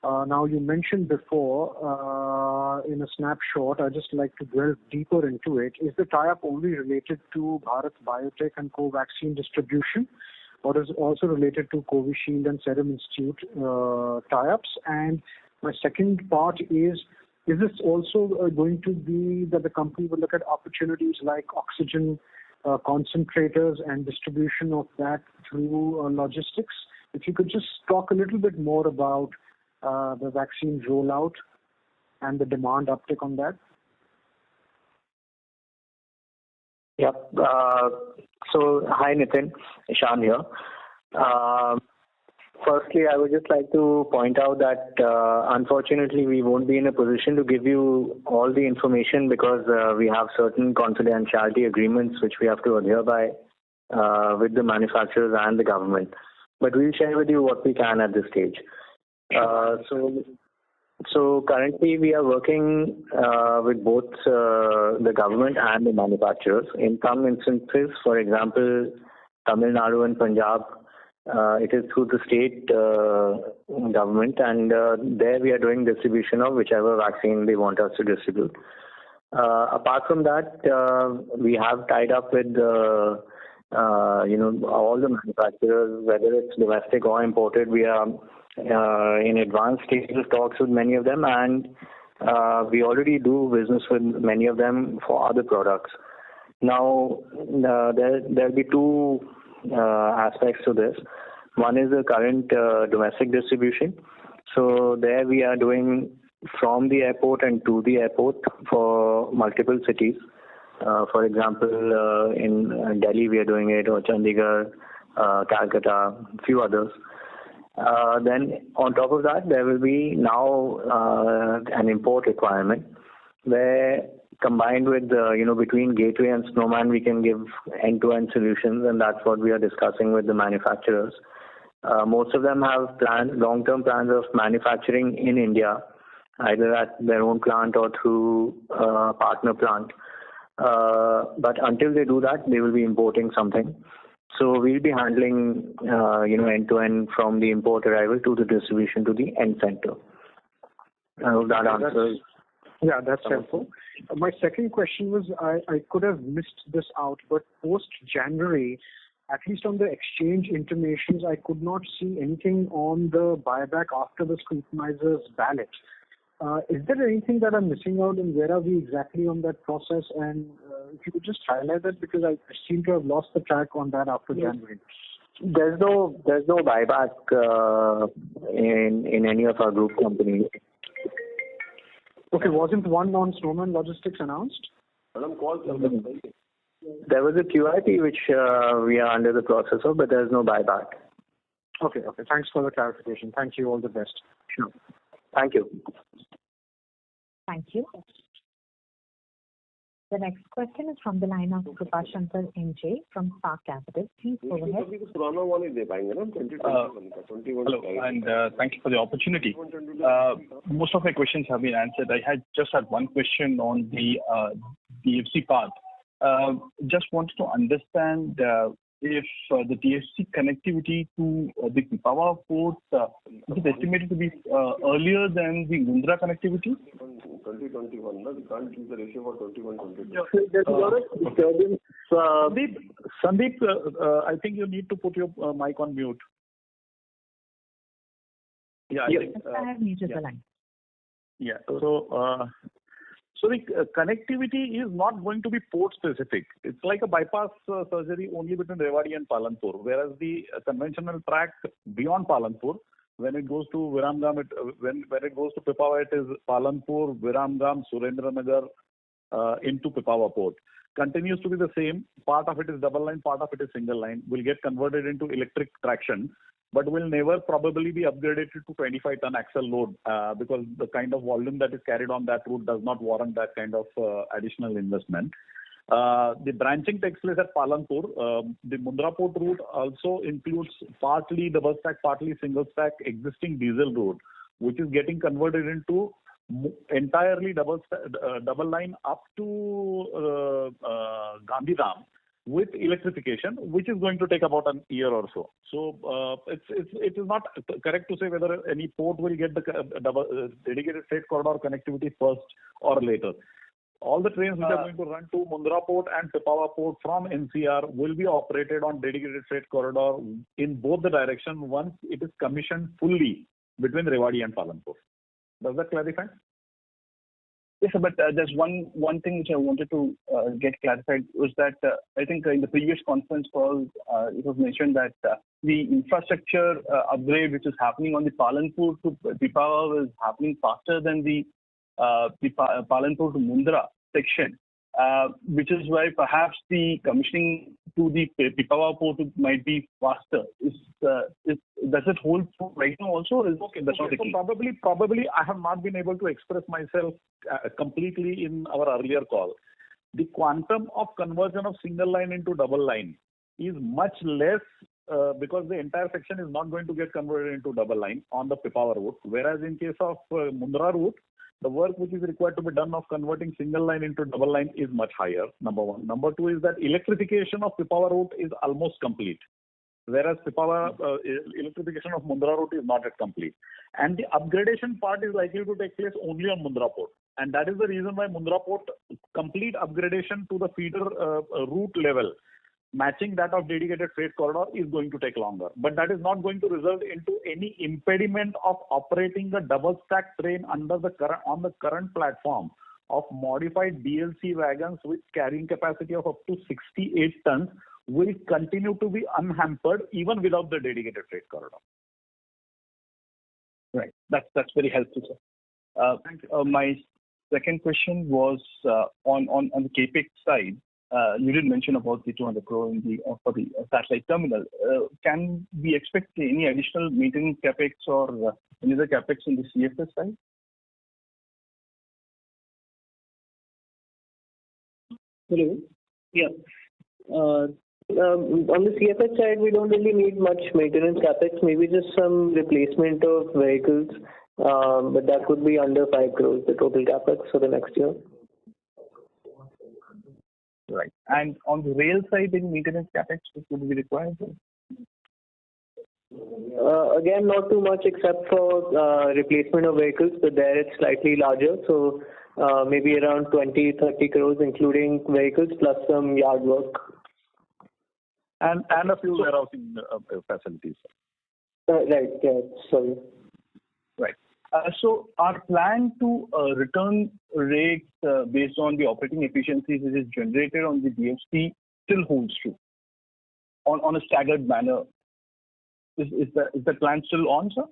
Speaker 12: Now, you mentioned before in a snapshot, I'd just like to delve deeper into it. Is the tie-up only related to Bharat Biotech and Covaxin distribution, or is it also related to Covishield and Serum Institute tie-ups? And my second part is this also going to be that the company will look at opportunities like oxygen concentrators and distribution of that through logistics? If you could just talk a little bit more about the vaccine rollout and the demand uptick on that.
Speaker 11: Yep. So, hi Nitin, Ishan here. Firstly, I would just like to point out that unfortunately we won't be in a position to give you all the information because we have certain confidentiality agreements which we have to adhere by with the manufacturers and the government. But we'll share with you what we can at this stage. So currently we are working with both the government and the manufacturers. In some instances, for example, Tamil Nadu and Punjab, it is through the state government, and there we are doing distribution of whichever vaccine they want us to distribute. Apart from that, we have tied up with all the manufacturers, whether it's domestic or imported. We are in advanced stages of talks with many of them, and we already do business with many of them for other products. Now, there'll be two aspects to this. One is the current domestic distribution. So there we are doing from the airport and to the airport for multiple cities. For example, in Delhi we are doing it, or Chandigarh, Calcutta, a few others. Then on top of that, there will be now an import requirement where combined with between Gateway and Snowman we can give end-to-end solutions, and that's what we are discussing with the manufacturers. Most of them have long-term plans of manufacturing in India, either at their own plant or through a partner plant. But until they do that, they will be importing something. So we'll be handling end-to-end from the import arrival to the distribution to the end center. I hope that answers.
Speaker 12: Yeah, that's helpful. My second question was, I could have missed this out, but post-January, at least on the exchange intimations, I could not see anything on the buyback after the scrutinizer's ballot. Is there anything that I'm missing out, and where are we exactly on that process? And if you could just highlight that, because I seem to have lost the track on that after January.
Speaker 11: There's no buyback in any of our group companies.
Speaker 12: Okay, wasn't one on Snowman Logistics announced?
Speaker 11: There was a QIP which we are under the process of, but there's no buyback.
Speaker 12: Okay. Thanks for the clarification. Thank you. All the best.
Speaker 11: Sure. Thank you.
Speaker 1: Thank you. The next question is from the line of Krupashankar NJ from Spark Capital. Please go ahead.
Speaker 13: Hello, and thank you for the opportunity. Most of my questions have been answered. I just had one question on the DFC part. Just wanted to understand if the DFC connectivity to the Pipavav port is estimated to be earlier than the Mundra connectivity?
Speaker 14: 2021, no? We can't use the ratio for 21-22.
Speaker 2: There's a lot of disturbance. Sandeep, I think you need to put your mic on mute. Yeah,
Speaker 1: I have muted the line.
Speaker 2: Yeah. So the connectivity is not going to be port specific. It's like a bypass surgery only between Rewari and Palanpur, whereas the conventional track beyond Palanpur, when it goes to Viramgam, when it goes to Pipavav, it is Palanpur, Viramgam, Surendranagar into Pipavav port. Continues to be the same. Part of it is double line, part of it is single line. Will get converted into electric traction.
Speaker 4: but will never probably be upgraded to 25-ton axle load because the kind of volume that is carried on that route does not warrant that kind of additional investment. The branching takes place at Palanpur. The Mundra Port route also includes partly double stack, partly single stack existing diesel road, which is getting converted into entirely double line up to Gandhidham with electrification, which is going to take about a year or so. So it is not correct to say whether any port will get the dedicated freight corridor connectivity first or later. All the trains which are going to run to Mundra Port and Pipavav Port from NCR will be operated on dedicated freight corridor in both the directions once it is commissioned fully between Rewari and Palanpur. Does that clarify?
Speaker 13: Yes, sir, but there's one thing which I wanted to get clarified was that I think in the previous conference call it was mentioned that the infrastructure upgrade which is happening on the Palanpur to Pipavav is happening faster than the Palanpur to Mundra section, which is why perhaps the commissioning to the Pipavav port might be faster. Does it hold true right now also?
Speaker 4: Okay, so probably I have not been able to express myself completely in our earlier call. The quantum of conversion of single line into double line is much less because the entire section is not going to get converted into double line on the Pipavav route, whereas in case of Mundra route, the work which is required to be done of converting single line into double line is much higher, number one. Number two is that electrification of Pipavav route is almost complete, whereas electrification of Mundra route is not yet complete. And the upgradation part is likely to take place only on Mundra Port. And that is the reason why Mundra Port complete upgradation to the feeder route level, matching that of dedicated freight corridor, is going to take longer. But that is not going to result into any impediment of operating the double stack train on the current platform of modified DLC wagons with carrying capacity of up to 68 tons will continue to be unhampered even without the dedicated freight corridor.
Speaker 13: Right. That's very helpful, sir.
Speaker 4: Thank you.
Speaker 13: My second question was on the CAPEX side. You did mention about the 200 crore for the satellite terminal. Can we expect any additional maintenance CAPEX or any other CAPEX in the CFS side?
Speaker 15: Hello. Yeah. On the CFS side, we don't really need much maintenance CAPEX, maybe just some replacement of vehicles, but that could be under 5 crores, the total CAPEX for the next year.
Speaker 13: Right. And on the rail side, any maintenance CAPEX which would be required?
Speaker 15: Again, not too much except for replacement of vehicles, but there it's slightly larger. So maybe around 20-30 crores, including vehicles plus some yard work.
Speaker 4: And a few warehousing facilities.
Speaker 15: Right. Yeah. Sorry.
Speaker 13: Right. So our plan to return rates based on the operating efficiencies which is generated on the DFC still holds true on a staggered manner. Is the plan still on, sir?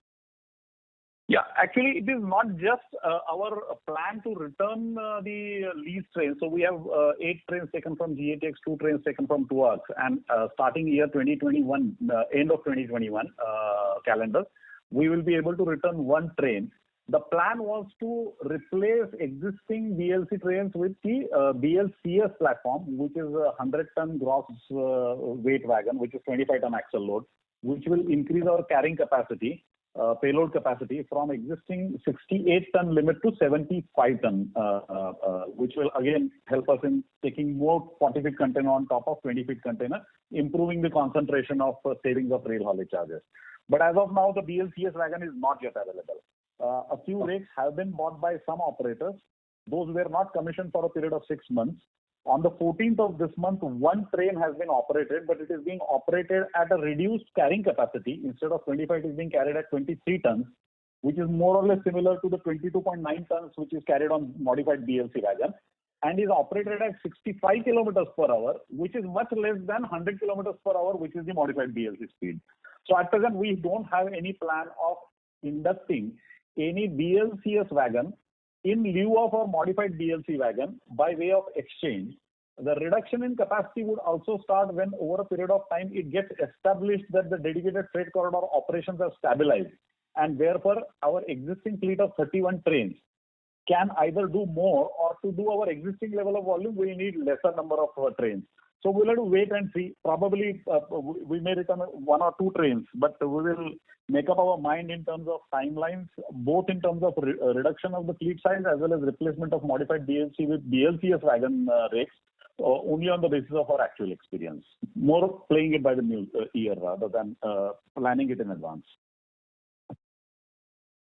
Speaker 4: Yeah, actually, it is not just our plan to return the lease trains. So we have 8 trains taken from GATX, 2 trains taken from TUAX, and starting year 2021, end of 2021 calendar, we will be able to return 1 train. The plan was to replace existing BLC trains with the BLCS platform, which is a 100-ton gross weight wagon, which is 25-ton axle load, which will increase our carrying capacity, payload capacity from existing 68-ton limit to 75-ton, which will again help us in taking more 40-feet container on top of 20-feet container, improving the concentration of savings of rail haulage charges. But as of now, the BLCS wagon is not yet available. A few rakes have been bought by some operators. Those were not commissioned for a period of 6 months. On the 14th of this month, 1 train has been operated, but it is being operated at a reduced carrying capacity. Instead of 25, it is being carried at 23 tons, which is more or less similar to the 22.9 tons which is carried on modified BLC wagon, and is operated at 65 kilometers per hour, which is much less than 100 kilometers per hour, which is the modified BLC speed. So at present, we don't have any plan of inducting any BLCS wagon in lieu of our modified BLC wagon by way of exchange, the reduction in capacity would also start when over a period of time it gets established that the dedicated freight corridor operations are stabilized, and therefore our existing fleet of 31 trains can either do more, or to do our existing level of volume, we need lesser number of trains. So we'll have to wait and see. Probably we may return 1 or 2 trains, but we will make up our mind in terms of timelines, both in terms of reduction of the fleet size as well as replacement of modified DLC with BLCS wagon rakes, only on the basis of our actual experience. More playing it by the new year rather than planning it in advance.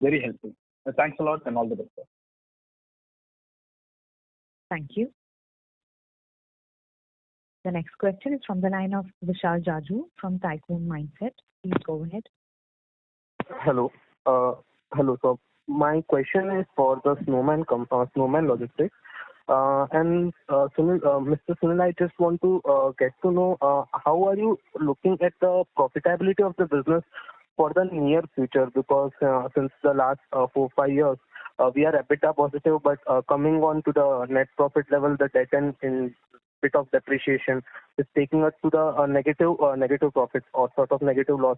Speaker 13: Very helpful. Thanks a lot and all the best, sir.
Speaker 1: Thank you. The next question is from the line of Vishal Jaju from Tycoon Mindset. Please go ahead.
Speaker 16: Hello. Hello, sir. My question is for the Snowman Logistics. And Sunil, Mr. Sunil, I just want to get to know how are you looking at the profitability of the business for the near future? Because since the last 4-5 years, we are EBITDA positive, but coming on to the net profit level, the debt and in bit of depreciation is taking us to the negative profits or sort of negative loss.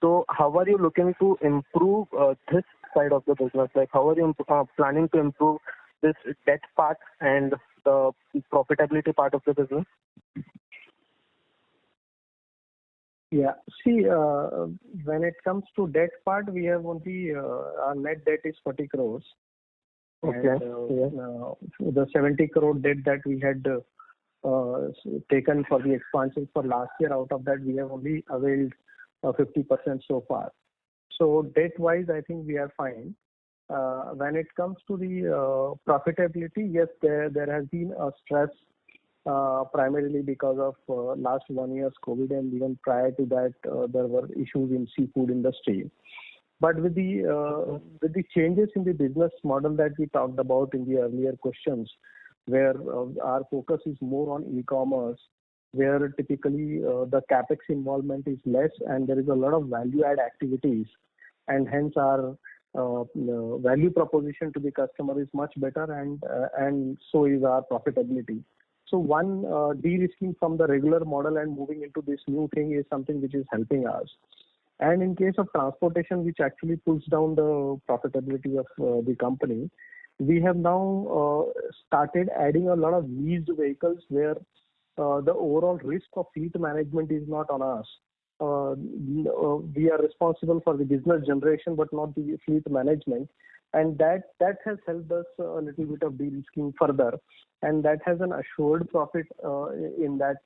Speaker 16: So how are you looking to improve this side of the business? Like how are you planning to improve this debt part and the profitability part of the business?
Speaker 9: Yeah. See, when it comes to debt part, we have only our net debt is 40 crores.
Speaker 16: Okay.
Speaker 9: And the 70 crore debt that we had taken for the expansion for last year, out of that we have only availed 50% so far. So debt-wise, I think we are fine. When it comes to the profitability, yes, there has been a stress primarily because of last 1 year's COVID, and even prior to that there were issues in seafood industry. But with the changes in the business model that we talked about in the earlier questions, where our focus is more on e-commerce, where typically the capex involvement is less and there is a lot of value add activities, and hence our value proposition to the customer is much better, and so is our profitability. So one, de-risking from the regular model and moving into this new thing is something which is helping us. And in case of transportation, which actually pulls down the profitability of the company, we have now started adding a lot of leased vehicles where the overall risk of fleet management is not on us. We are responsible for the business generation, but not the fleet management. And that has helped us a little bit of de-risking further. And that has an assured profit in that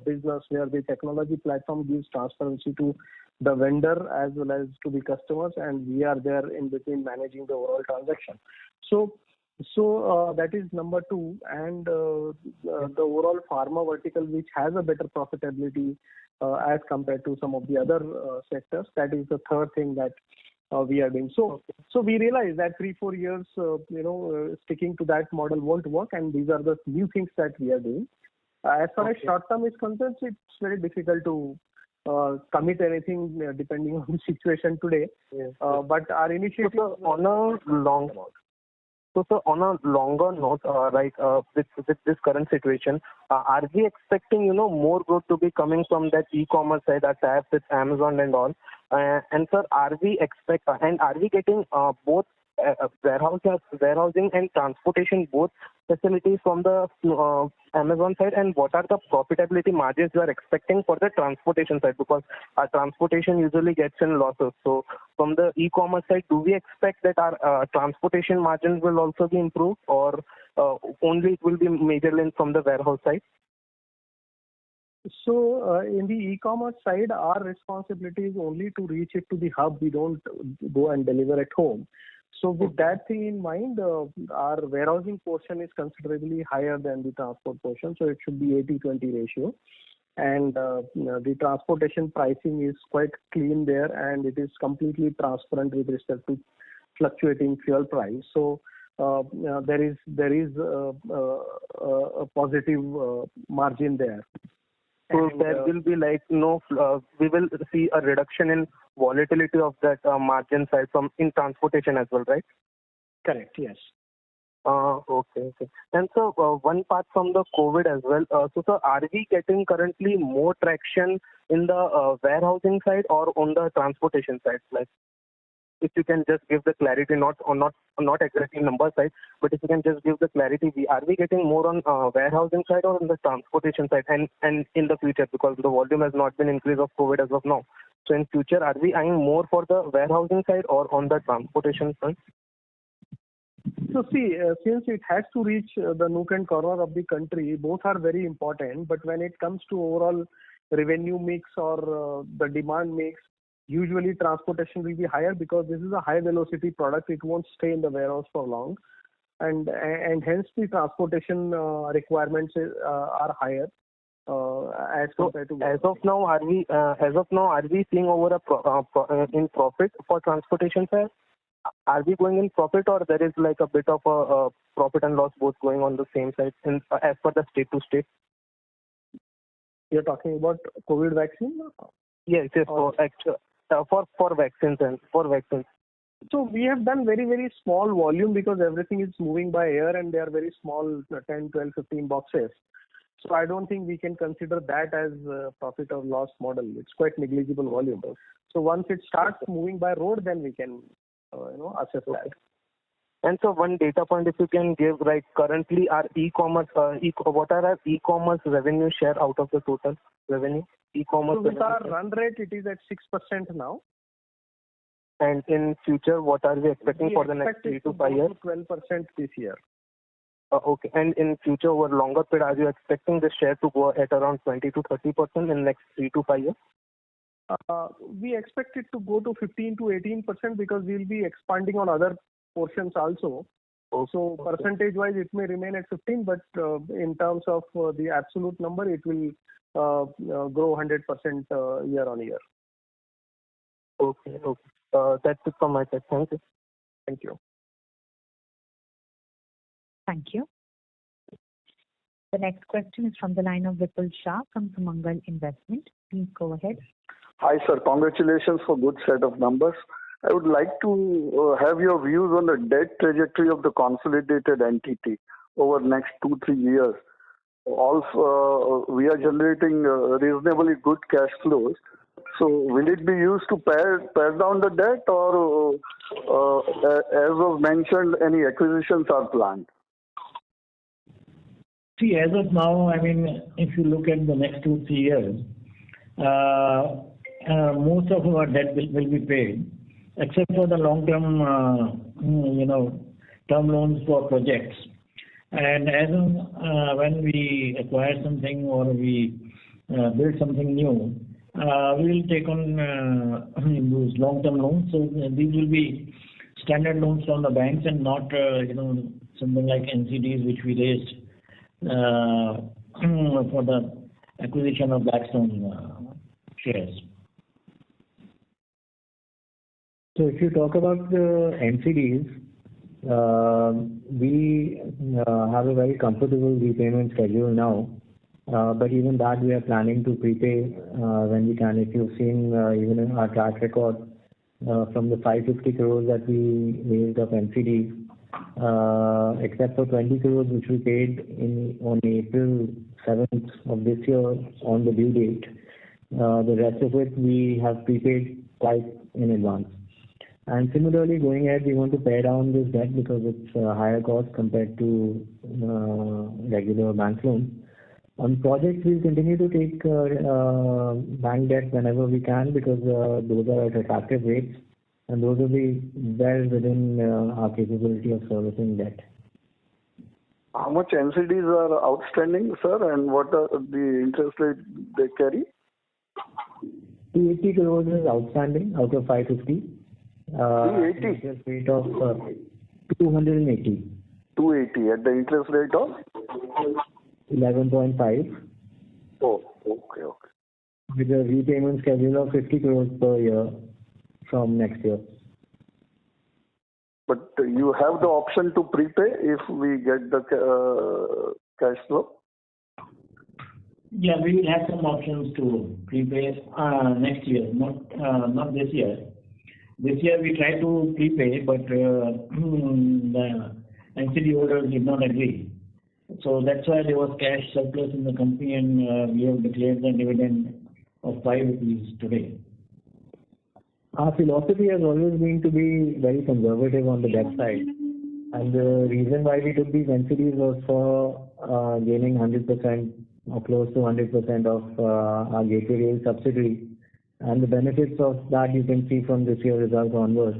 Speaker 9: business, where the technology platform gives transparency to the vendor as well as to the customers, and we are there in between managing the overall transaction. So that is number 2. And the overall pharma vertical, which has a better profitability as compared to some of the other sectors, that is the third thing that we are doing. So we realize that 3-4 years, sticking to that model won't work, and these are the new things that we are doing. As far as short term is concerned, it's very difficult to commit anything depending on the situation today.
Speaker 16: Yes.
Speaker 9: But our initiative
Speaker 16: on a longer note, with this current situation, are we expecting more growth to be coming from that e-commerce side, our tab with Amazon and all? And sir, are we getting both warehousing and transportation, both facilities from the Amazon side, and what are the profitability margins you are expecting for the transportation side? Because our transportation usually gets in losses. So from the e-commerce side, do we expect that our transportation margins will also be improved, or only it will be majorly from the warehouse side?
Speaker 9: So in the e-commerce side, our responsibility is only to reach it to the hub. We don't go and deliver at home. So with that thing in mind, our warehousing portion is considerably higher than the transport portion. So it should be 80-20 ratio. And the transportation pricing is quite clean there, and it is completely transparent with respect to fluctuating fuel price. So there is a positive margin there.
Speaker 16: So there will be we will see a reduction in volatility of that margin side in transportation as well, right?
Speaker 9: Correct, yes.
Speaker 16: Okay. And so one part from the COVID as well. So sir, are we getting currently more traction in the warehousing side or on the transportation side? Like, if you can just give the clarity, not exactly number side, but if you can just give the clarity, are we getting more on warehousing side or on the transportation side, and in the future, because the volume has not been increased of COVID as of now. So in future, are we eyeing more for the warehousing side or on the transportation side?
Speaker 9: So see, since it has to reach the nook and corner of the country, both are very important. But when it comes to overall revenue mix or the demand mix, usually transportation will be higher because this is a high velocity product. It won't stay in the warehouse for long, and hence the transportation requirements are higher as compared to.
Speaker 16: As of now, are we seeing over in profit for transportation side? Are we going in profit, or there is like a bit of a profit and loss both going on the same side as per the state to state?
Speaker 9: You're talking about COVID vaccine?
Speaker 16: Yes, for vaccines and for vaccines.
Speaker 9: So we have done very, very small volume because everything is moving by air and they are very small, 10, 12, 15 boxes. So I don't think we can consider that as a profit or loss model. It's quite negligible volume. So once it starts moving by road, then we can assess that.
Speaker 16: And so one data point, if you can give, right, currently our e-commerce, what are our e-commerce revenue share out of the total revenue? E-commerce.
Speaker 9: So with our run rate, it is at 6% now.
Speaker 16: And in future, what are we expecting for the next 3 to 5 years?
Speaker 9: 12% this year.
Speaker 16: Okay. And in future, over longer period, are you expecting the share to go at around 20 to 30% in next 3 to 5 years?
Speaker 9: We expect it to go to 15 to 18% because we'll be expanding on other portions also. So percentage-wise, it may remain at 15, but in terms of the absolute number, it will grow 100% year on year.
Speaker 16: Okay. That's it from my side. Thank you.
Speaker 9: Thank you.
Speaker 1: Thank you. The next question is from the line of Vipul Shah from Sumangal Investment. Please go ahead.
Speaker 17: Hi, sir. Congratulations for good set of numbers. I would like to have your views on the debt trajectory of the consolidated entity over next 2-3 years. Also, we are generating reasonably good cash flows. So will it be used to pare down the debt, or as was mentioned, any acquisitions are planned?
Speaker 2: See, as of now, I mean, if you look at the next 2-3 years, most of our debt will be paid, except for the long-term, term loans for projects. And as when we acquire something or we build something new, we will take on those long-term loans. So these will be standard loans from the banks and not, something like NCDs which we raised for the acquisition of Blackstone shares.
Speaker 6: So if you talk about the NCDs, we have a very comfortable repayment schedule now. But even that we are planning to prepay when we can. If you've seen even in our track record from the 550 crores that we raised of NCDs, except for 20 crores which we paid on April 7th of this year on the due date, the rest of it we have prepaid quite in advance. And similarly, going ahead, we want to pare down this debt because it's a higher cost compared to regular bank loans. On projects, we'll continue to take bank debt whenever we can because those are at attractive rates and those will be well within our capability of servicing debt.
Speaker 17: How much NCDs are outstanding, sir, and what are the interest rate they carry?
Speaker 6: 280 crores is outstanding out of 550.
Speaker 17: 280?
Speaker 6: Interest rate of 280.
Speaker 17: 280 at the interest rate of?
Speaker 6: 11.5.
Speaker 17: Oh, okay.
Speaker 6: With a repayment schedule of 50 crores per year from next year.
Speaker 17: But you have the option to prepay if we get the cash flow?
Speaker 2: Yeah, we will have some options to prepay next year, not this year. This year we try to prepay, but the NCD holders did not agree. So that's why there was cash surplus in the company, and we have declared the dividend of 5 rupees today.
Speaker 6: Our philosophy has always been to be very conservative on the debt side. And the reason why we took these NCDs was for gaining 100% or close to 100% of our Gateway Rail subsidiary. And the benefits of that you can see from this year results onwards.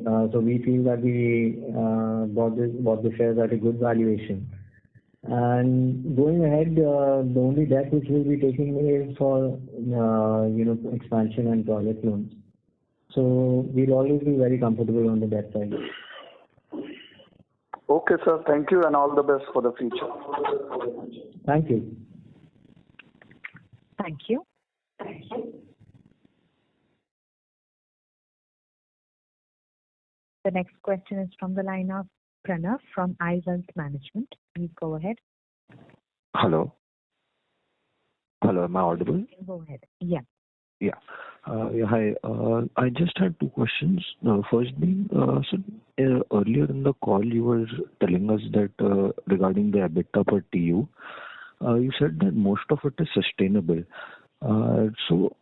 Speaker 6: So we feel that we bought the shares at a good valuation. And going ahead, the only debt which we'll be taking is for expansion and project loans. So we'll always be very comfortable on the debt side.
Speaker 17: Okay, sir. Thank you, and all the best for the future.
Speaker 6: Thank you.
Speaker 1: Thank you. The next question is from the line of Pranav from iWealth Management. Please go ahead.
Speaker 18: Hello. Hello, am I audible?
Speaker 1: Go ahead. Yeah.
Speaker 18: Yeah. Hi. I just had two questions. First being, earlier in the call you were telling us that regarding the EBITDA per TU, you said that most of it is sustainable. So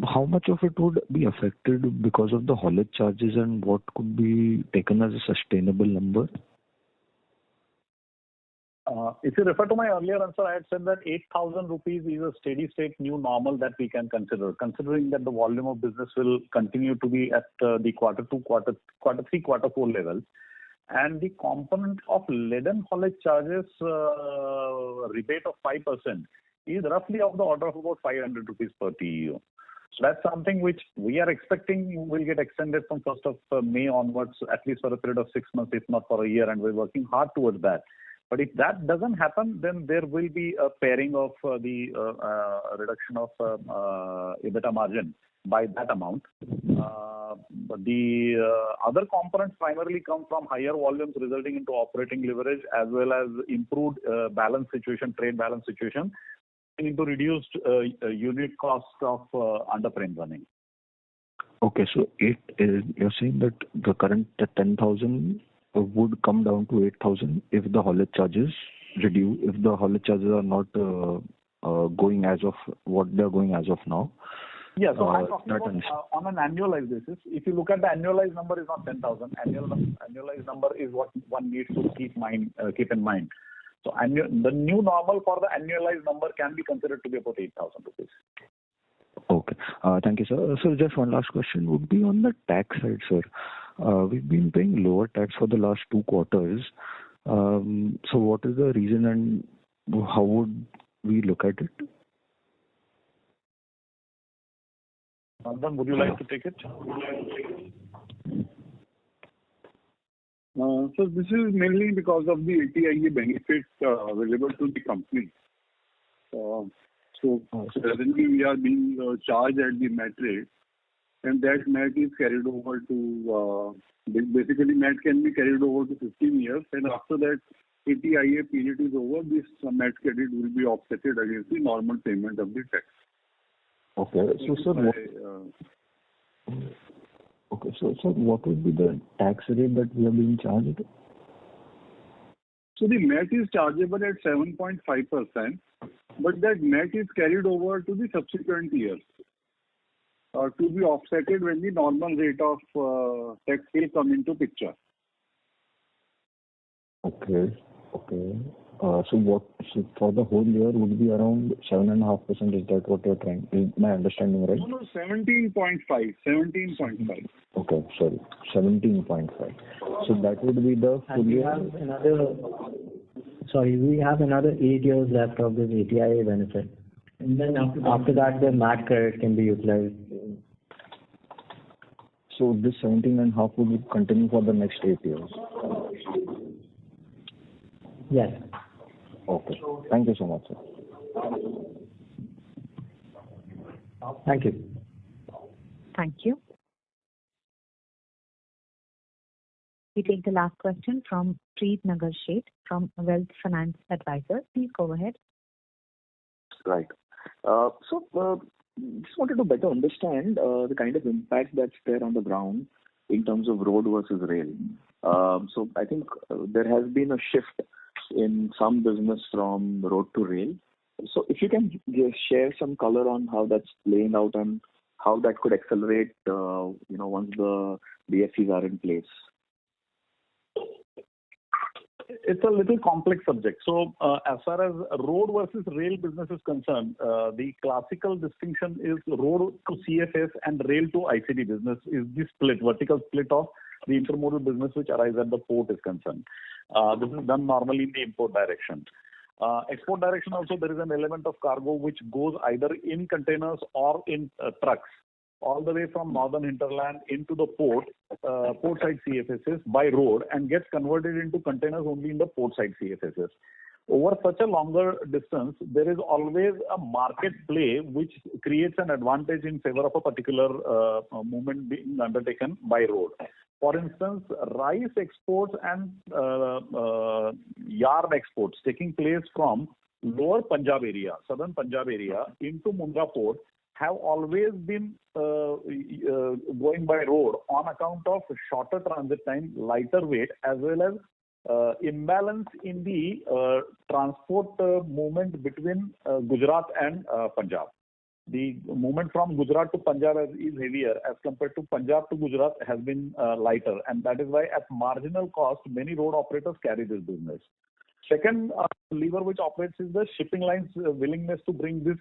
Speaker 18: how much of it would be affected because of the haulage charges, and what could be taken as a sustainable number?
Speaker 4: If you refer to my earlier answer, I had said that 8,000 rupees is a steady state new normal that we can consider, considering that the volume of business will continue to be at the quarter 2, quarter 3, quarter 4 levels. And the component of leaden haulage charges rebate of 5% is roughly of the order of about 500 rupees per TEU. So that's something which we are expecting will get extended from 1st of May onwards, at least for a period of 6 months, if not for a year, and we're working hard towards that. But if that doesn't happen, then there will be a pairing of the reduction of EBITDA margin by that amount. But the other components primarily come from higher volumes resulting into operating leverage as well as improved balance situation, trade balance situation, into reduced unit cost of under-frame running.
Speaker 18: Okay, so you're saying that the current 10,000 would come down to 8,000 if the haulage charges reduce, if the haulage charges are not going as of what they're going as of now.
Speaker 4: Yeah, so I'm talking about on an annualized basis. If you look at the annualized number, is not 10,000. Annualized number is what one needs to keep in mind. So the new normal for the annualized number can be considered to be about 8,000 rupees.
Speaker 18: Okay. Thank you, sir. So just one last question would be on the tax side, sir. We've been paying lower tax for the last 2 quarters. So what is the reason, and how would we look at it?
Speaker 4: Nandan, would you like to take it?
Speaker 8: So this is mainly because of the ATIA benefits available to the company. So presently we are being charged at the MAT rate, and that MAT is carried over to, basically MAT can be carried over to 15 years, and after that ATIA period is over, this MAT credit will be offsetted against the normal payment of the tax.
Speaker 18: Okay, so sir, what would be the tax rate that we are being charged?
Speaker 8: So the MAT is chargeable at 7.5%, but that MAT is carried over to the subsequent years to be offsetted when the normal rate of tax will come into picture.
Speaker 18: Okay. So for the whole year would be around 7.5%. Is that what you're trying? Is my understanding right?
Speaker 8: No, 17.5.
Speaker 18: Okay, sorry, 17.5. So that would be the full year.
Speaker 6: We have another 8 years left of this ATIA benefit. And then after that, the MAT credit can be utilized.
Speaker 18: So this 17.5 would continue for the next 8 years?
Speaker 6: Yes.
Speaker 18: Okay. Thank you so much, sir.
Speaker 6: Thank you.
Speaker 1: Thank you. We take the last question from Preet Nagar Sheth from Wealth Finance Advisors. Please go ahead.
Speaker 19: Right. Just wanted to better understand the kind of impact that's there on the ground in terms of road versus rail. So I think there has been a shift in some business from road to rail. So if you can share some color on how that's playing out and how that could accelerate, once the DFCs are in place.
Speaker 4: It's a little complex subject. So as far as road versus rail business is concerned, the classical distinction is road to CFS and rail to ICD business is the vertical split of the intermodal business which arrives at the port is concerned. This is done normally in the import direction. Export direction also there is an element of cargo which goes either in containers or in trucks all the way from northern hinterland into the port side CFSs by road and gets converted into containers only in the port side CFSs. Over such a longer distance, there is always a market play which creates an advantage in favor of a particular movement being undertaken by road. For instance, rice exports and yarn exports taking place from lower Punjab area, southern Punjab area into Mundra port have always been going by road on account of shorter transit time, lighter weight, as well as imbalance in the transport movement between Gujarat and Punjab. The movement from Gujarat to Punjab is heavier as compared to Punjab to Gujarat has been lighter, and that is why at marginal cost many road operators carry this business. Second lever which operates is the shipping lines' willingness to bring this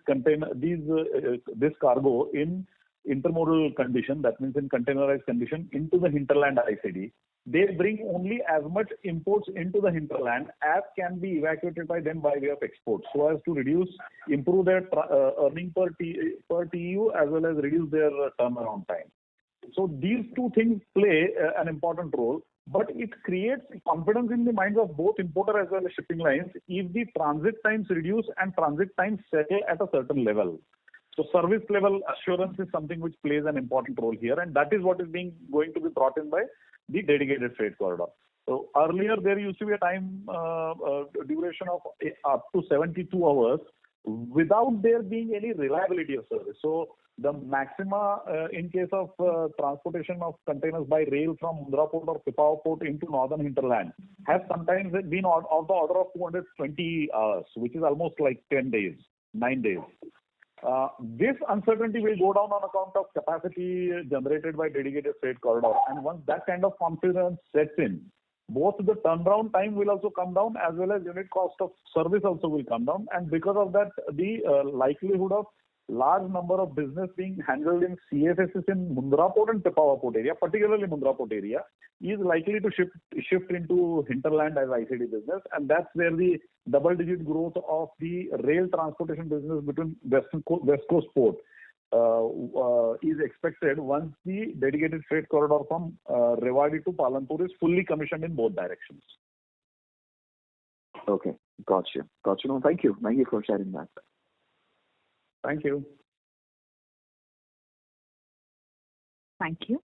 Speaker 4: cargo in intermodal condition, that means in containerized condition, into the hinterland ICD. They bring only as much imports into the hinterland as can be evacuated by them by way of exports, so as to improve their earning per TEU as well as reduce their turnaround time. So these two things play an important role. But it creates confidence in the minds of both importer as well as shipping lines if the transit times reduce and transit times settle at a certain level. So service level assurance is something which plays an important role here, and that is what is going to be brought in by the dedicated freight corridor. So earlier there used to be a time duration of up to 72 hours without there being any reliability of service. So the maxima in case of transportation of containers by rail from Mundra port or Pipavav port into northern hinterland has sometimes been of the order of 220 hours, which is almost like 9 days. This uncertainty will go down on account of capacity generated by dedicated freight corridor, and once that kind of confidence sets in, both the turnaround time will also come down as well as unit cost of service also will come down, and because of that the likelihood of large number of business being handled in CFSs in Mundra port and Pipavav port area, particularly Mundra port area, is likely to shift into hinterland as ICD business, and that's where the double-digit growth of the rail transportation business between West Coast port is expected once the dedicated freight corridor from Rewari to Palanpur is fully commissioned in both directions.
Speaker 19: Okay, got you. No, thank you for sharing that.
Speaker 4: Thank you.
Speaker 1: Thank you.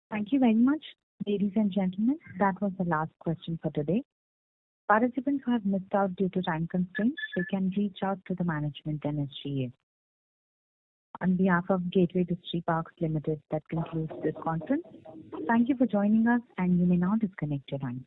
Speaker 1: Thank you very much, ladies and gentlemen. That was the last question for today. Participants who have missed out due to time constraints, they can reach out to the management and SGA. On behalf of Gateway Distriparks Limited, that concludes this conference. Thank you for joining us, and you may now disconnect your lines.